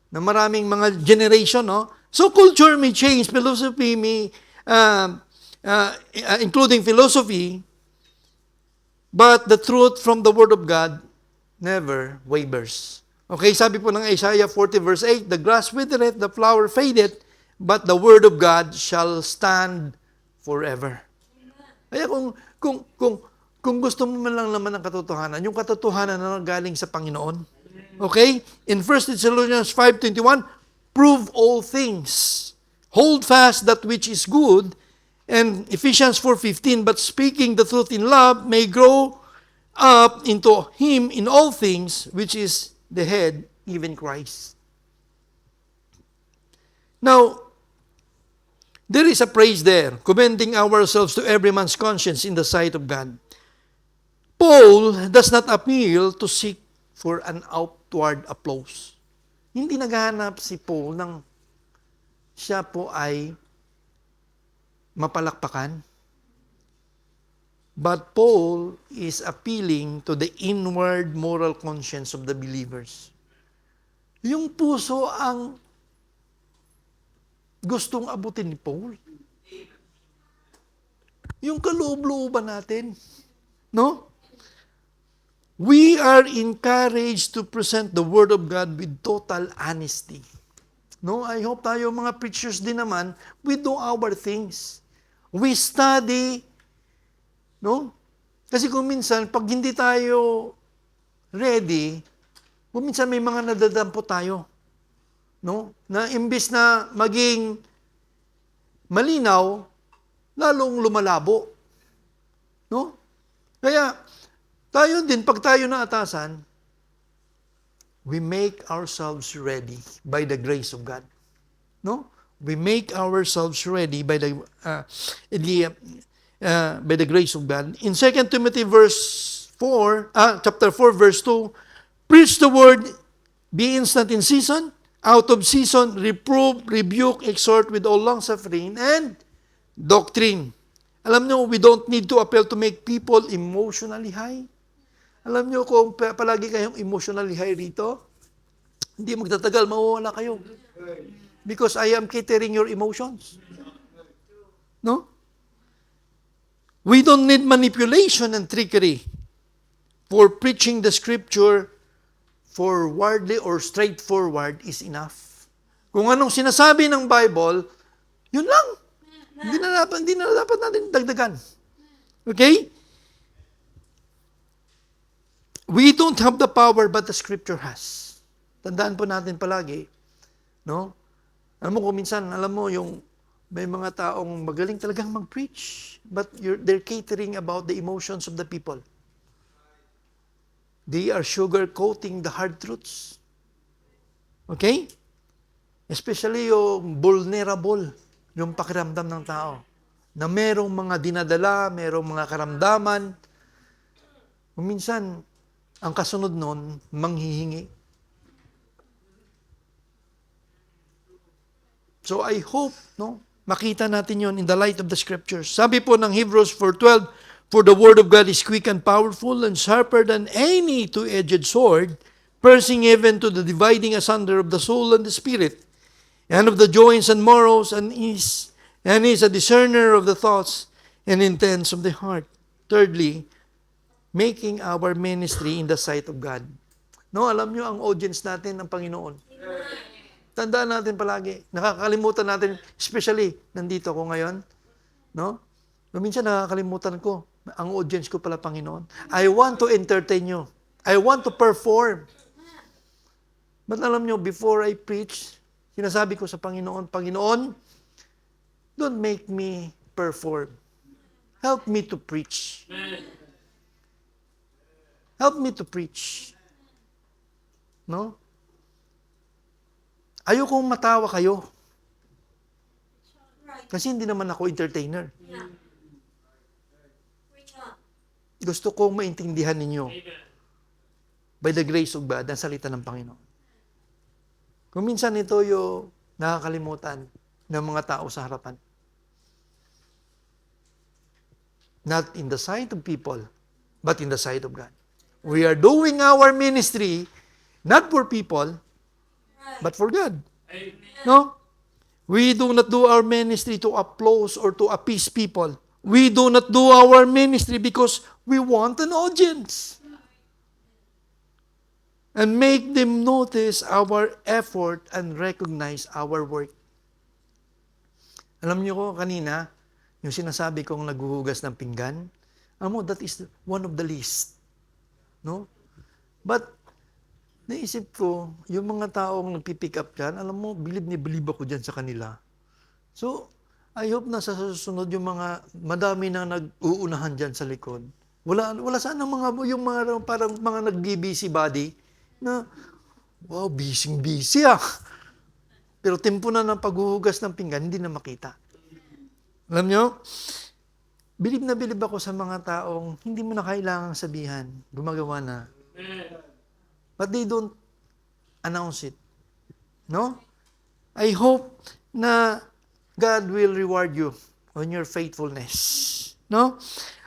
na maraming mga generation, no? So culture may change, philosophy may including philosophy, but the truth from the Word of God never wavers. Okay, sabi po ng Isaiah 40 verse 8, the grass withereth, the flower fadeth, but the Word of God shall stand forever. Kaya kung gusto mo man lang naman ng katotohanan, yung katotohanan na galing sa Panginoon. Okay? In 1 Thessalonians 5:21, prove all things. Hold fast that which is good. And Ephesians 4:15, but speaking the truth in love may grow up into Him in all things, which is the head, even Christ. Now, there is a praise there, commending ourselves to every man's conscience in the sight of God. Paul does not appeal to seek for an outward applause. Hindi naghahanap si Paul ng siya po ay mapalakpakan. But Paul is appealing to the inward moral conscience of the believers. Yung puso ang gustong abutin ni Paul. Yung kaloob-looban natin. No? We are encouraged to present the Word of God with total honesty. No, I hope tayo mga preachers din naman, we do our things. We study, no? Kasi kung minsan, pag hindi tayo ready, kung minsan may mga nadadampo tayo. No? Na imbis na maging malinaw, lalong lumalabo. No? Kaya, tayo din, pag tayo naatasan, we make ourselves ready by the grace of God. No? We make ourselves ready by the grace of God. In 2 Timothy chapter 4, verse 2, preach the word, be instant in season, out of season, reprove, rebuke, exhort with all long-suffering and doctrine. Alam nyo, we don't need to appeal to make people emotionally high. Alam nyo, kung palagi kayong emotionally high rito, hindi magtatagal, mawawala kayo. Because I am catering your emotions. No? We don't need manipulation and trickery for preaching the scripture forwardly or straightforward is enough. Kung anong sinasabi ng Bible, yun lang. Hindi na dapat natin dagdagan. Okay? We don't have the power but the scripture has. Tandaan po natin palagi, no? Alam mo, kung minsan, alam mo, yung may mga taong magaling talagang mag-preach, but they're catering about the emotions of the people. They are sugar-coating the hard truths. Okay? Especially yung vulnerable, yung pakiramdam ng tao. Na merong mga dinadala, merong mga karamdaman. Minsan, ang kasunod nun, manghihingi. So I hope, no, makita natin yon in the light of the Scriptures. Sabi po ng Hebrews 4:12, "For the word of God is quick and powerful and sharper than any two-edged sword, piercing even to the dividing asunder of the soul and the spirit, and of the joints and marrows, and is a discerner of the thoughts and intents of the heart." Thirdly, making our ministry in the sight of God. No, alam nyo, ang audience natin ng Panginoon. Tandaan natin palagi. Nakakalimutan natin, especially, nandito ako ngayon. No? Minsan nakakalimutan ko, ang audience ko pala Panginoon. I want to entertain you. I want to perform. But alam nyo, before I preach, sinasabi ko sa Panginoon, Panginoon, don't make me perform. Help me to preach. Help me to preach. No? Ayokong matawa kayo. Kasi hindi naman ako entertainer. Yeah. Preach on. Gusto kong maintindihan ninyo by the grace of God ang salita ng Panginoon. Kung minsan ito yung nakakalimutan ng mga tao sa harapan. Not in the sight of people, but in the sight of God. We are doing our ministry not for people, but for God. No? We do not do our ministry to applause or to appease people. We do not do our ministry because we want an audience. And make them notice our effort and recognize our work. Alam niyo ko kanina, yung sinasabi kong naghuhugas ng pinggan, that is one of the least. No? But, naisip ko, yung mga taong nagpipick up dyan, alam mo, bilib ako dyan sa kanila. So, I hope na sa susunod yung mga, madami na nag-uunahan dyan sa likod. Wala sana yung mga parang mga nag-busy body na, wow, busy ah. Pero tempo na ng paghuhugas ng pinggan, hindi na makita. Alam nyo, bilib na bilib ako sa mga taong hindi mo na kailangang sabihan, gumagawa na. But they don't announce it. No? I hope na God will reward you on your faithfulness. No?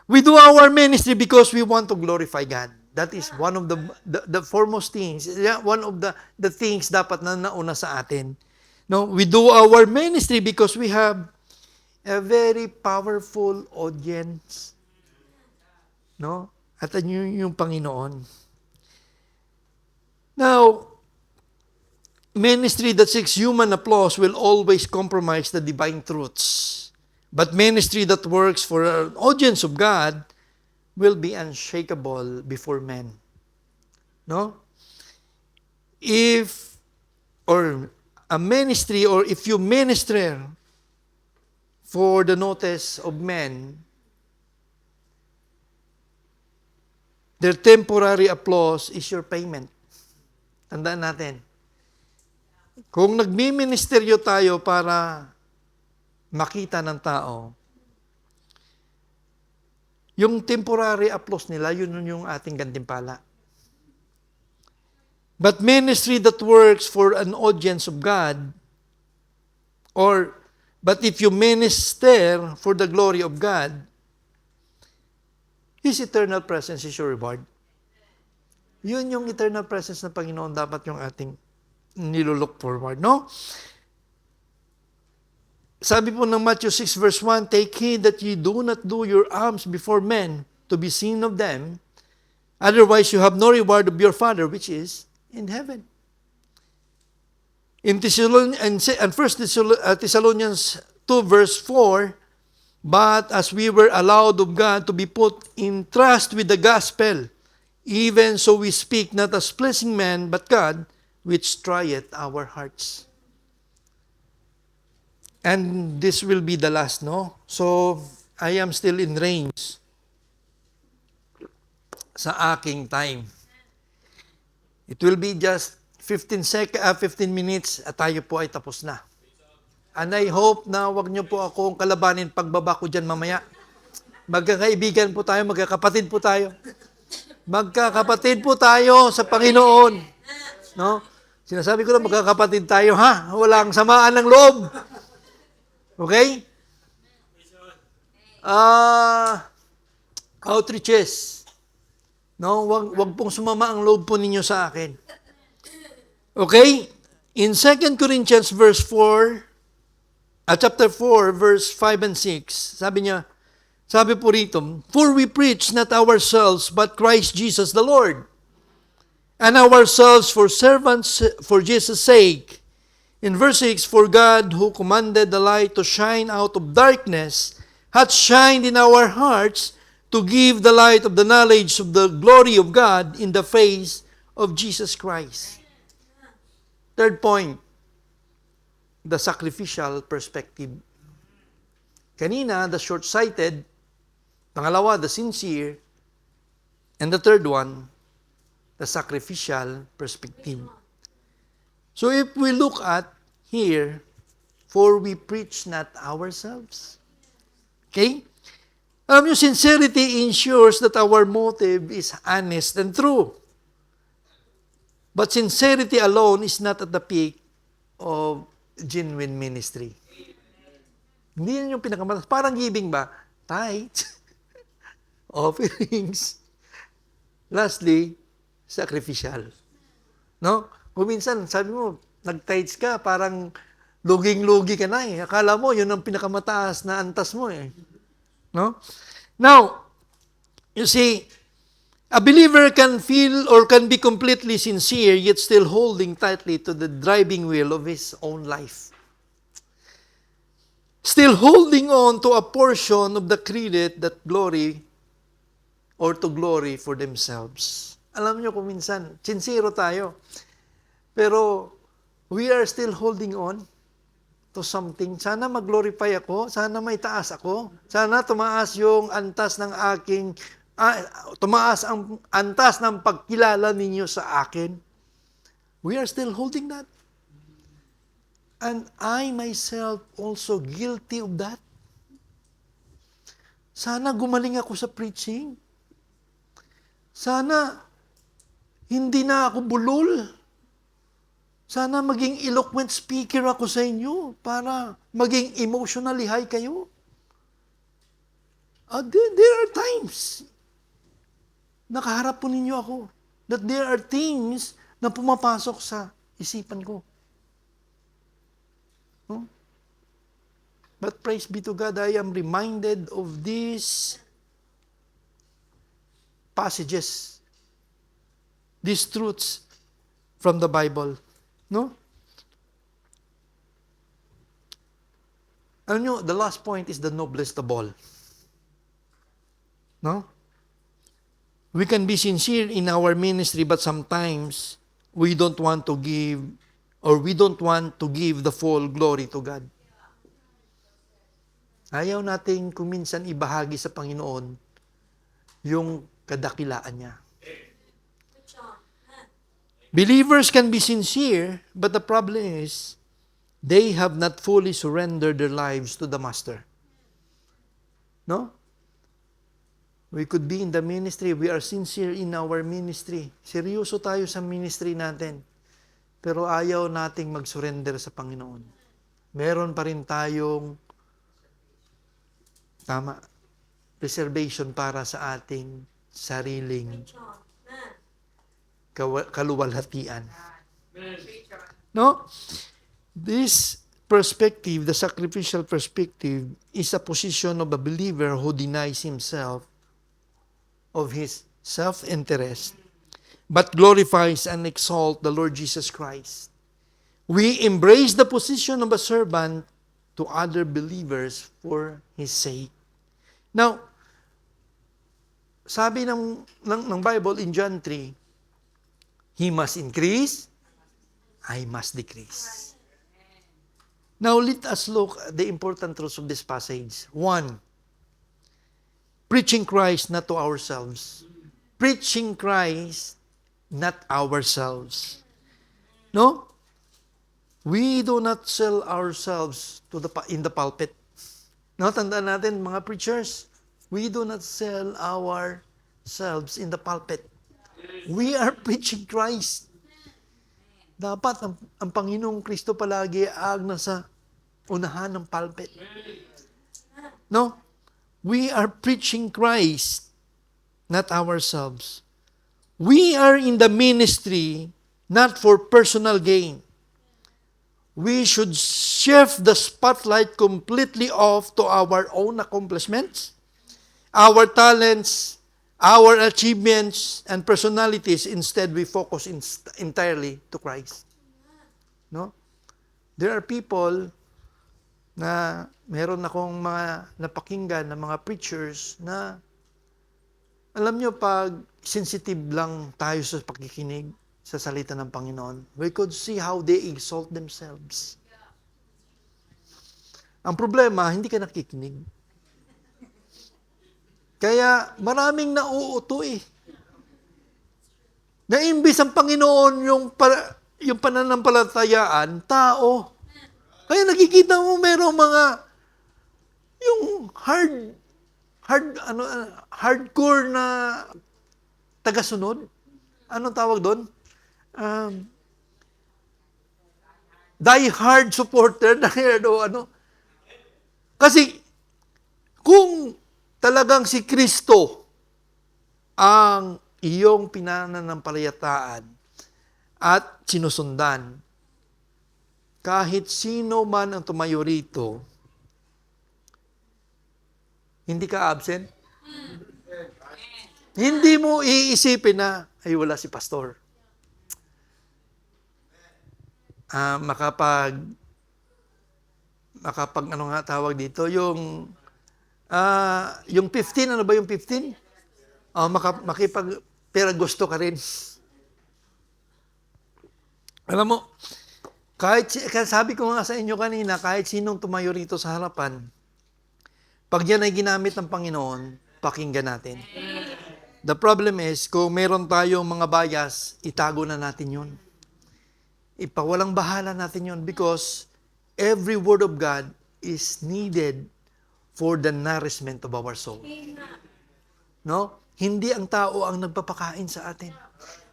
We do our ministry because we want to glorify God. That is one of the foremost things. One of the things dapat na nauna sa atin. No? We do our ministry because we have a very powerful audience. No? At yung Panginoon. Now, ministry that seeks human applause will always compromise the divine truths. But ministry that works for an audience of God will be unshakable before men. No? If you minister for the notice of men, their temporary applause is your payment. Tandaan natin. Kung nagmi-ministeryo tayo para makita ng tao, yung temporary applause nila, yun yung ating gantimpala. But ministry that works for an audience of God, but if you minister for the glory of God, His eternal presence is your reward. Yun yung eternal presence ng Panginoon dapat yung ating nilulook forward, no? Sabi po ng Matthew 6 verse 1, "Take heed that ye do not do your alms before men to be seen of them, otherwise you have no reward of your Father which is in heaven." In 1 Thessalonians 2 verse 4, "But as we were allowed of God to be put in trust with the gospel, even so we speak not as pleasing men, but God, which trieth our hearts." And this will be the last, no? So, I am still in range sa aking time. It will be just 15 minutes at tayo po ay tapos na. And I hope na wag niyo po akong kalabanin pagbaba ko dyan mamaya. Magkakaibigan po tayo, magkakapatid po tayo. Magkakapatid po tayo sa Panginoon. No? Sinasabi ko lang, magkakapatid tayo, ha? Walang samaan ng loob. Okay? Outreaches. No, wag pong sumama ang loob po ninyo sa akin. Okay? In 2 Corinthians chapter 4, verse 5 and 6, sabi po rito, "For we preach not ourselves, but Christ Jesus the Lord, and ourselves for servants for Jesus' sake." In verse 6, "For God, who commanded the light to shine out of darkness, hath shined in our hearts to give the light of the knowledge of the glory of God in the face of Jesus Christ." Third point, the sacrificial perspective. Kanina, the short-sighted. Pangalawa, the sincere. And the third one, the sacrificial perspective. So if we look at here, "For we preach not ourselves." Okay? Alam nyo, sincerity ensures that our motive is honest and true. But sincerity alone is not at the peak of genuine ministry. Hindi yan yung pinakamataas. Parang giving ba? Tithes, offerings. Lastly, sacrificial. No? Kung minsan, sabi mo, nag-tithes ka, parang luging-lugi ka na eh. Akala mo, yun ang pinakamataas na antas mo eh. No? Now, you see, a believer can feel or can be completely sincere yet still holding tightly to the driving wheel of his own life. Still holding on to a portion of the credit that glory or to glory for themselves. Alam nyo kung minsan, sincero tayo. Pero we are still holding on to something. Sana mag-glorify ako. Sana may taas ako. Sana tumaas yung antas ng aking tumaas ang antas ng pagkilala ninyo sa akin. We are still holding that. And I myself also guilty of that. Sana gumaling ako sa preaching. Sana hindi na ako bulol. Sana maging eloquent speaker ako sa inyo para maging emotionally high kayo. There are times nakaharap po ninyo ako that there are things na pumapasok sa isipan ko. No? But praise be to God, I am reminded of these passages, these truths from the Bible. No? Alam nyo, the last point is the noblest of all. No? We can be sincere in our ministry, but sometimes we don't want to give the full glory to God. Ayaw natin kuminsan ibahagi sa Panginoon yung kadakilaan niya. Believers can be sincere, but the problem is they have not fully surrendered their lives to the Master. No? We could be in the ministry. We are sincere in our ministry. Seryoso tayo sa ministry natin. Pero ayaw nating mag-surrender sa Panginoon. Meron pa rin tayong reservation para sa ating sariling kaluwalhatian. No? This perspective, the sacrificial perspective, is a position of a believer who denies himself of his self-interest, but glorifies and exalts the Lord Jesus Christ. We embrace the position of a servant to other believers for His sake. Now, sabi ng Bible in John 3, He must increase, I must decrease. Now, let us look at the important truths of this passage. 1, preaching Christ not to ourselves. Preaching Christ, not ourselves. No? We do not sell ourselves in the pulpit. No, tandaan natin mga preachers, we do not sell ourselves in the pulpit. We are preaching Christ. Dapat ang Panginoong Kristo palagi ang nasa unahan ng pulpit. No? We are preaching Christ, not ourselves. We are in the ministry not for personal gain. We should shift the spotlight completely off to our own accomplishments, our talents, our achievements, and personalities. Instead, we focus entirely to Christ. No? There are people na meron akong mga napakinggan na mga preachers na alam nyo, pag sensitive lang tayo sa pakikinig sa salita ng Panginoon, we could see how they exalt themselves. Ang problema, hindi ka nakikinig. Kaya maraming nauuto eh. Na imbis ang Panginoon yung pananampalatayaan, tao. Kaya nakikita mo merong mga yung hardcore na tagasunod. Anong tawag doon? Die hard supporter na ano. Kasi kung talagang si Kristo ang iyong pinananampalatayaan at sinusundan, kahit sino man ang tumayo rito, hindi ka absent. Hindi mo iisipin na, ay wala si pastor. Makapag ano nga tawag dito, yung 15, ano ba yung 15? Pero gusto ka rin. Alam mo, kahit sabi ko nga sa inyo kanina, kahit sinong tumayo rito sa harapan, pag yan ay ginamit ng Panginoon, pakinggan natin. The problem is, kung meron tayong mga bias, itago na natin yun. Ipawalang bahala natin yun because every word of God is needed for the nourishment of our soul. No? Hindi ang tao ang nagpapakain sa atin.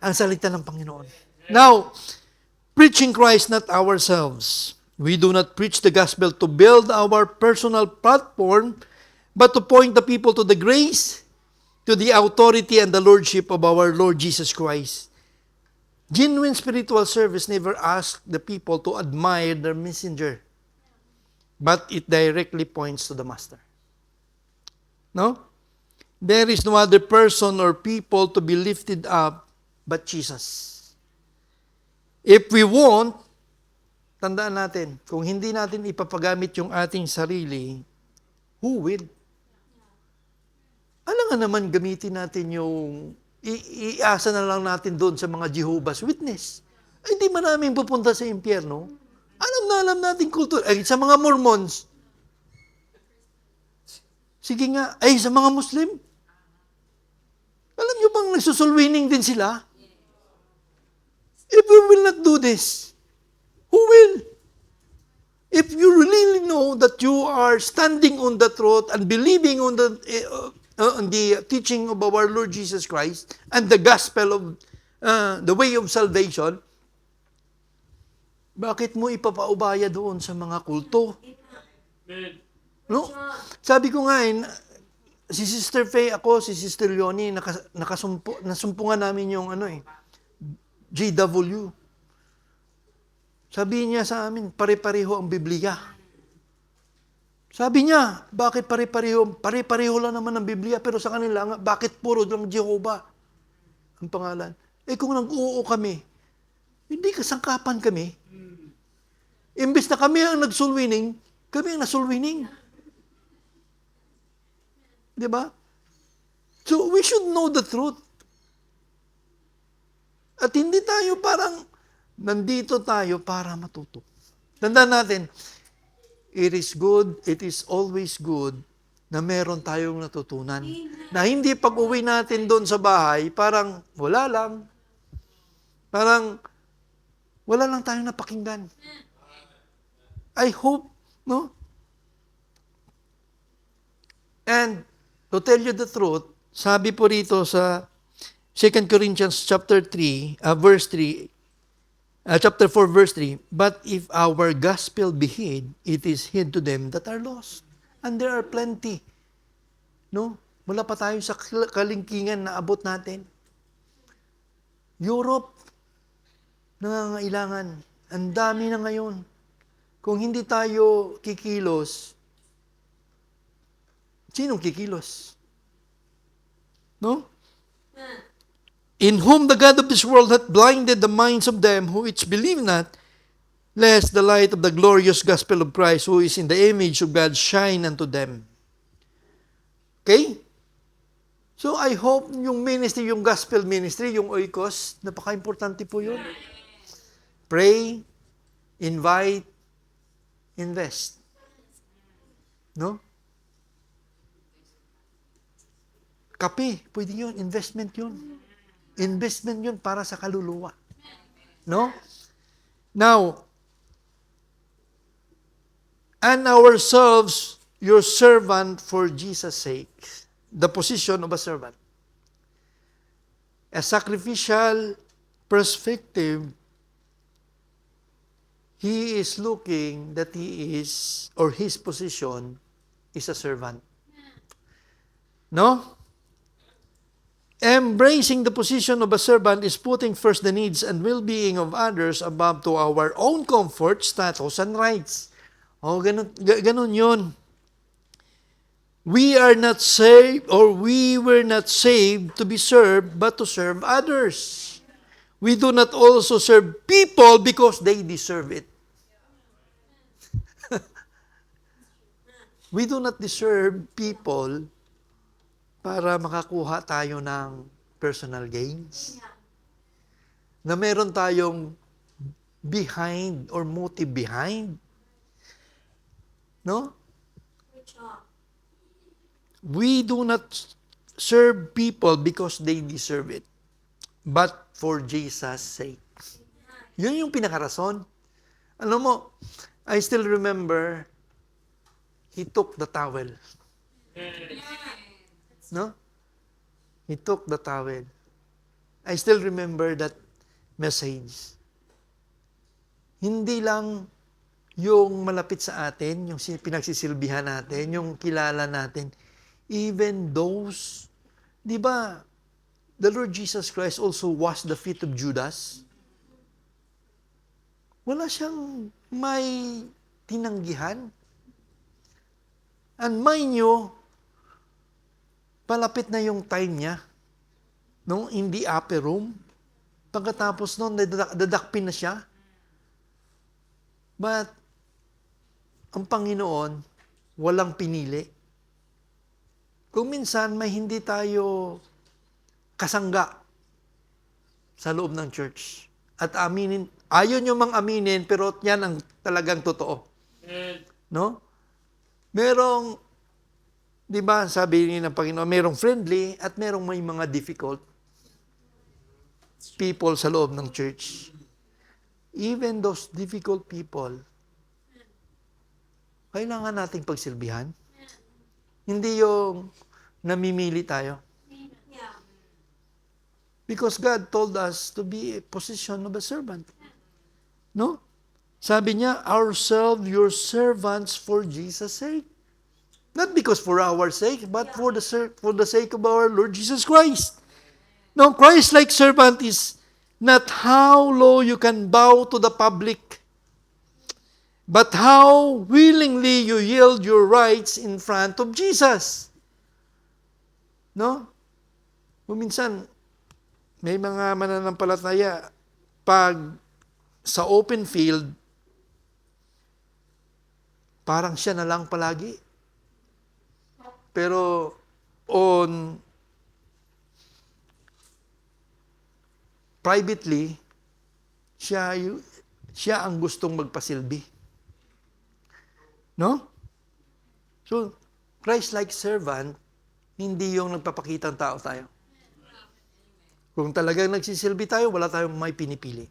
Ang salita ng Panginoon. Now, preaching Christ, not ourselves. We do not preach the gospel to build our personal platform, but to point the people to the grace, to the authority and the lordship of our Lord Jesus Christ. Genuine spiritual service never asks the people to admire their messenger, but it directly points to the Master. No? There is no other person or people to be lifted up but Jesus. If we won't, tandaan natin, kung hindi natin ipapagamit yung ating sarili, who will? Alam nga naman gamitin natin yung iasa na lang natin doon sa mga Jehovah's Witness. Ay, hindi maraming pupunta sa impyerno. Alam natin kultura. Ay, sa mga Mormons. Sige nga. Ay, sa mga Muslim. Alam nyo bang nagsusulwining din sila? If we will not do this, who will? If you really know that you are standing on the truth and believing on the teaching of our Lord Jesus Christ and the gospel of the way of salvation, bakit mo ipapaubaya doon sa mga kulto? No? Sabi ko nga, si Sister Faye, ako, si Sister Leonie, nasumpungan namin yung JW. Sabi niya sa amin, pare-pareho ang Biblia. Sabi niya, bakit pare-pareho? Pare-pareho lang naman ang Biblia, pero sa kanila, bakit puro lang Jehovah ang pangalan? Kung nag-uo kami, hindi kasangkapan kami. Imbes na kami ang nagsulwining, kami ang nasulwining. Diba? So, we should know the truth. At hindi tayo parang, nandito tayo para matuto. Tandaan natin, it is always good na meron tayong natutunan. Na hindi pag-uwi natin doon sa bahay, parang wala lang. Parang wala lang tayong napakinggan. I hope, no? And to tell you the truth, sabi po rito sa 2 Corinthians chapter 3, verse 3, Chapter 4, verse 3, but if our gospel be hid, it is hid to them that are lost. And there are plenty. No? Wala pa tayo sa kalingkingan na abot natin. Europe, nangangailangan. Ang dami na ngayon. Kung hindi tayo kikilos, sinong kikilos? No? In whom the God of this world hath blinded the minds of them who which believe not, lest the light of the glorious gospel of Christ, who is in the image of God, shine unto them. Okay? So I hope yung ministry, yung gospel ministry, yung oikos, napaka-importante po yun. Pray, invite, invest. No? Kape, pwede yun, investment yun. Investment yun para sa kaluluwa. No? Now, and ourselves, your servant for Jesus' sake. The position of a servant. A sacrificial perspective, he is looking that he is, or his position is a servant. No? Embracing the position of a servant is putting first the needs and well-being of others above to our own comfort, status, and rights. O, ganun yun. We are not saved, or we were not saved to be served, but to serve others. We do not also serve people because they deserve it. We do not deserve people para makakuha tayo ng personal gains. Na meron tayong behind or motive behind. No? We do not serve people because they deserve it, but for Jesus' sake. Yun yung pinakarason. Alam mo, I still remember, he took the towel. No? He took the towel. I still remember that message. Hindi lang yung malapit sa atin, yung pinagsisilbihan natin, yung kilala natin. Even those, di ba, the Lord Jesus Christ also washed the feet of Judas. Wala siyang may tinanggihan. And mind you, palapit na yung time niya, no? In the upper room. Pagkatapos noon, dadakpin na siya. But, ang Panginoon, walang pinili. Kung minsan, may hindi tayo kasangga sa loob ng church. At aminin, ayaw nyo mang aminin, pero yan ang talagang totoo. No? Merong, di ba, sabi ni ng Panginoon, merong friendly at merong may mga difficult people sa loob ng church. Even those difficult people, kailangan nating pagsilbihan. Hindi yung namimili tayo. Because God told us to be a position of a servant. No? Sabi niya, ourselves, your servants for Jesus' sake. Not because for our sake, but for the sake of our Lord Jesus Christ. Now, Christ-like servant is not how low you can bow to the public, but how willingly you yield your rights in front of Jesus. No? Kung minsan, may mga mananampalataya, pag sa open field, parang siya na lang palagi. Pero on privately, siya ang gustong magpasilbi. No? So, Christ-like servant, hindi yung nagpapakitang tao tayo. Kung talagang nagsisilbi tayo, wala tayong may pinipili.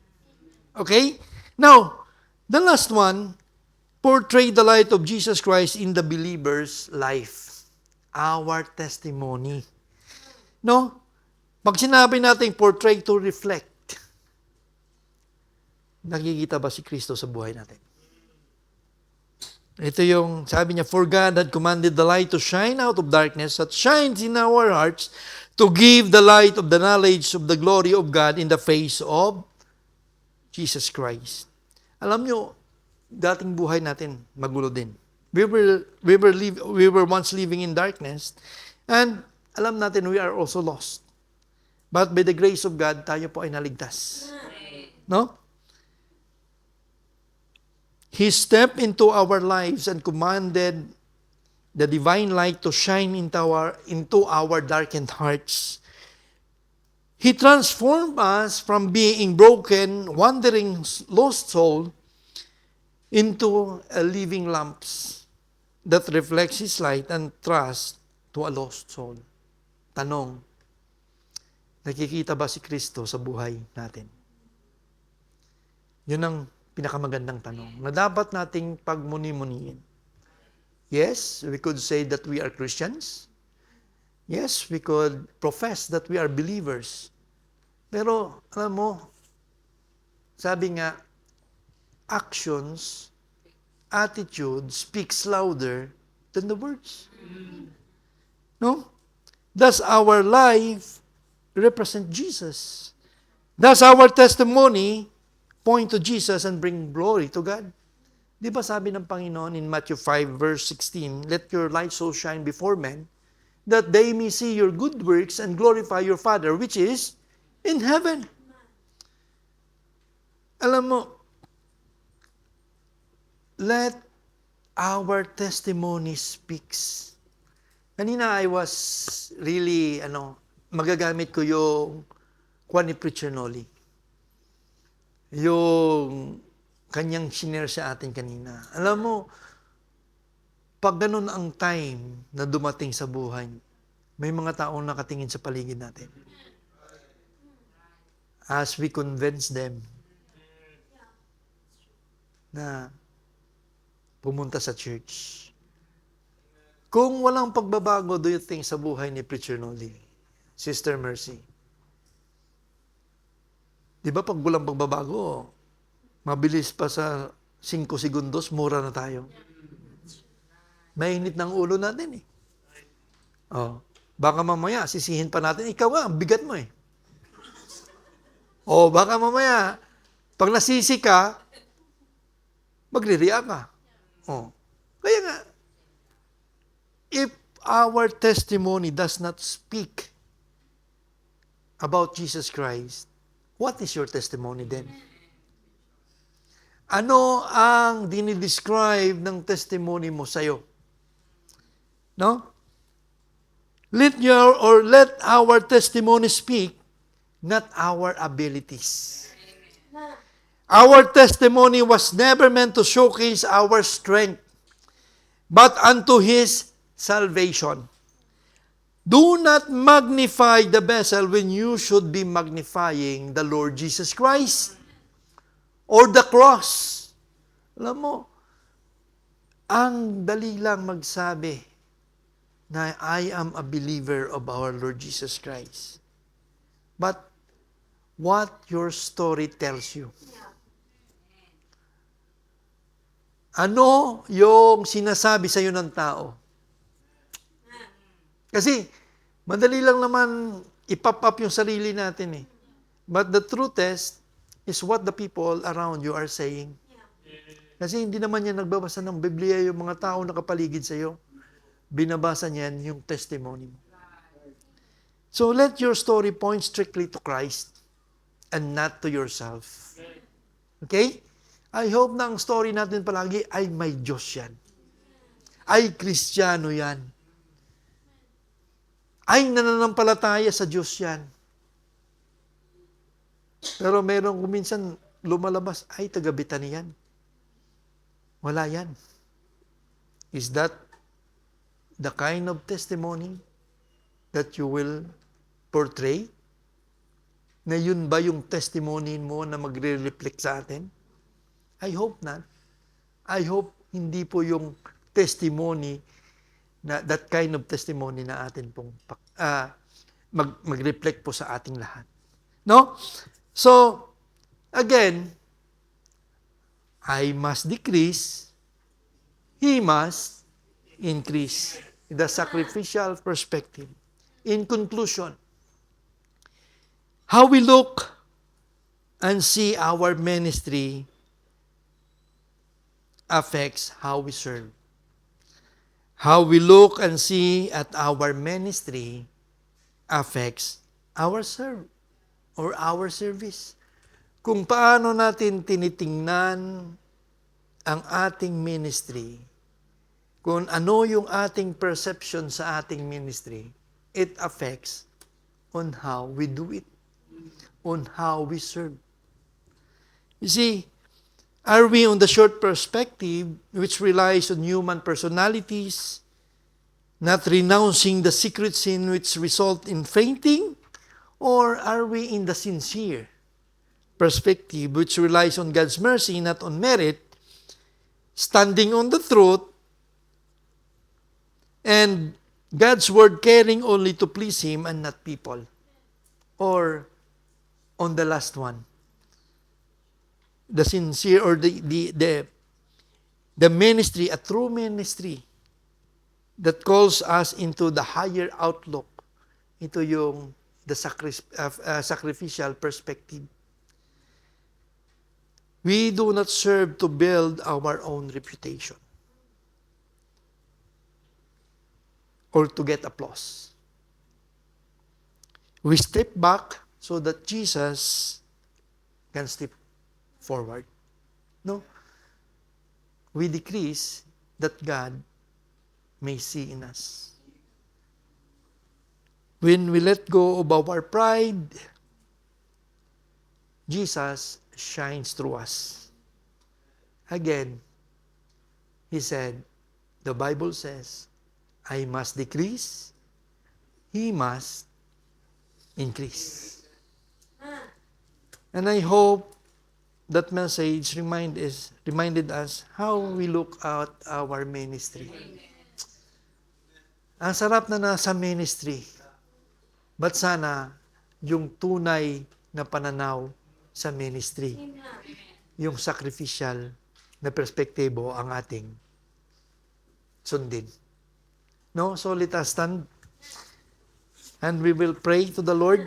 Okay? Now, the last one, portray the light of Jesus Christ in the believer's life. Our testimony. No? Pag sinabi natin portray, to reflect. Nakikita ba si Kristo sa buhay natin? Ito yung sabi niya, for God had commanded the light to shine out of darkness, that shines in our hearts, to give the light of the knowledge of the glory of God in the face of Jesus Christ. Alam nyo, dating buhay natin, magulo din. We were once living in darkness, and alam natin, we are also lost. But by the grace of God, tayo po ay naligtas. No? He stepped into our lives and commanded the divine light to shine into our darkened hearts. He transformed us from being broken, wandering, lost soul into a living lamps that reflects His light and trust to a lost soul. Tanong, nakikita ba si Kristo sa buhay natin? Yun ang pinakamagandang tanong na dapat nating pagmuni-muniin. Yes, we could say that we are Christians. Yes, we could profess that we are believers. Pero, alam mo, sabi nga, actions, attitude speaks louder than the words. No? Does our life represent Jesus? Does our testimony point to Jesus and bring glory to God? Di ba sabi ng Panginoon in Matthew 5 verse 16, let your light so shine before men, that they may see your good works and glorify your Father which is in heaven. Alam mo, let our testimony speaks. Kanina I was really, magagamit ko yung Juan ni Preacher Noli. Yung kanyang shinare sa atin kanina. Alam mo, pag ganun ang time na dumating sa buhay, may mga taong nakatingin sa paligid natin. As we convince them na pumunta sa church. Kung walang pagbabago, do you think sa buhay ni Preacher Noli, Sister Mercy? Di ba pag walang pagbabago, mabilis pa sa 5 segundos, mura na tayo. Mainit ng ulo natin eh. Oh, baka mamaya, sisihin pa natin, ikaw nga, ang bigat mo eh. O baka mamaya, pag nasisi ka, magre-react ka. Oh. Kaya nga, if our testimony does not speak about Jesus Christ, what is your testimony then? Ano ang dinidescribe ng testimony mo sa'yo? No? Let our testimony speak, not our abilities. Our testimony was never meant to showcase our strength, but unto His salvation. Do not magnify the vessel when you should be magnifying the Lord Jesus Christ or the cross. Alam mo, ang dali lang magsabi na I am a believer of our Lord Jesus Christ. But what your story tells you. Ano yung sinasabi sa iyo ng tao? Kasi, madali lang naman ipop up yung sarili natin eh. But the truth is what the people around you are saying. Kasi hindi naman yan nagbabasa ng Biblia yung mga tao nakapaligid sa iyo. Binabasa niyan yung testimony mo. So let your story point strictly to Christ and not to yourself. Okay? I hope na ang story natin palagi ay may Diyos yan. Ay Kristiyano yan. Ay nananampalataya sa Diyos yan. Pero merong kuminsan lumalabas, ay taga-Betania yan. Wala yan. Is that the kind of testimony that you will portray? Na yun ba yung testimony mo na magre-reflect sa atin? I hope not. I hope hindi po yung testimony na that kind of testimony na atin pong mag-reflect po sa ating lahat. No? So, again, I must decrease, He must increase. The sacrificial perspective. In conclusion, how we look and see our ministry affects how we serve. How we look and see at our ministry affects our serve or our service. Kung paano natin tinitingnan ang ating ministry, kung ano yung ating perception sa ating ministry, it affects on how we do it, on how we serve. You see, are we on the short perspective, which relies on human personalities, not renouncing the secret sin which result in fainting? Or are we in the sincere perspective, which relies on God's mercy, not on merit, standing on the truth, and God's word caring only to please Him and not people? Or on the last one, the sincere or the ministry, a true ministry that calls us into the higher outlook, ito yung the sacrificial perspective. We do not serve to build our own reputation or to get applause. We step back so that Jesus can step forward. No? We decrease that God may see in us. When we let go of our pride, Jesus shines through us. Again, He said, the Bible says, I must decrease, He must increase. And I hope that message reminded us how we look at our ministry. Ang sarap na nasa ministry, but sana yung tunay na pananaw sa ministry, yung sacrificial na perspektibo ang ating sundin. No? So let us stand and we will pray to the Lord.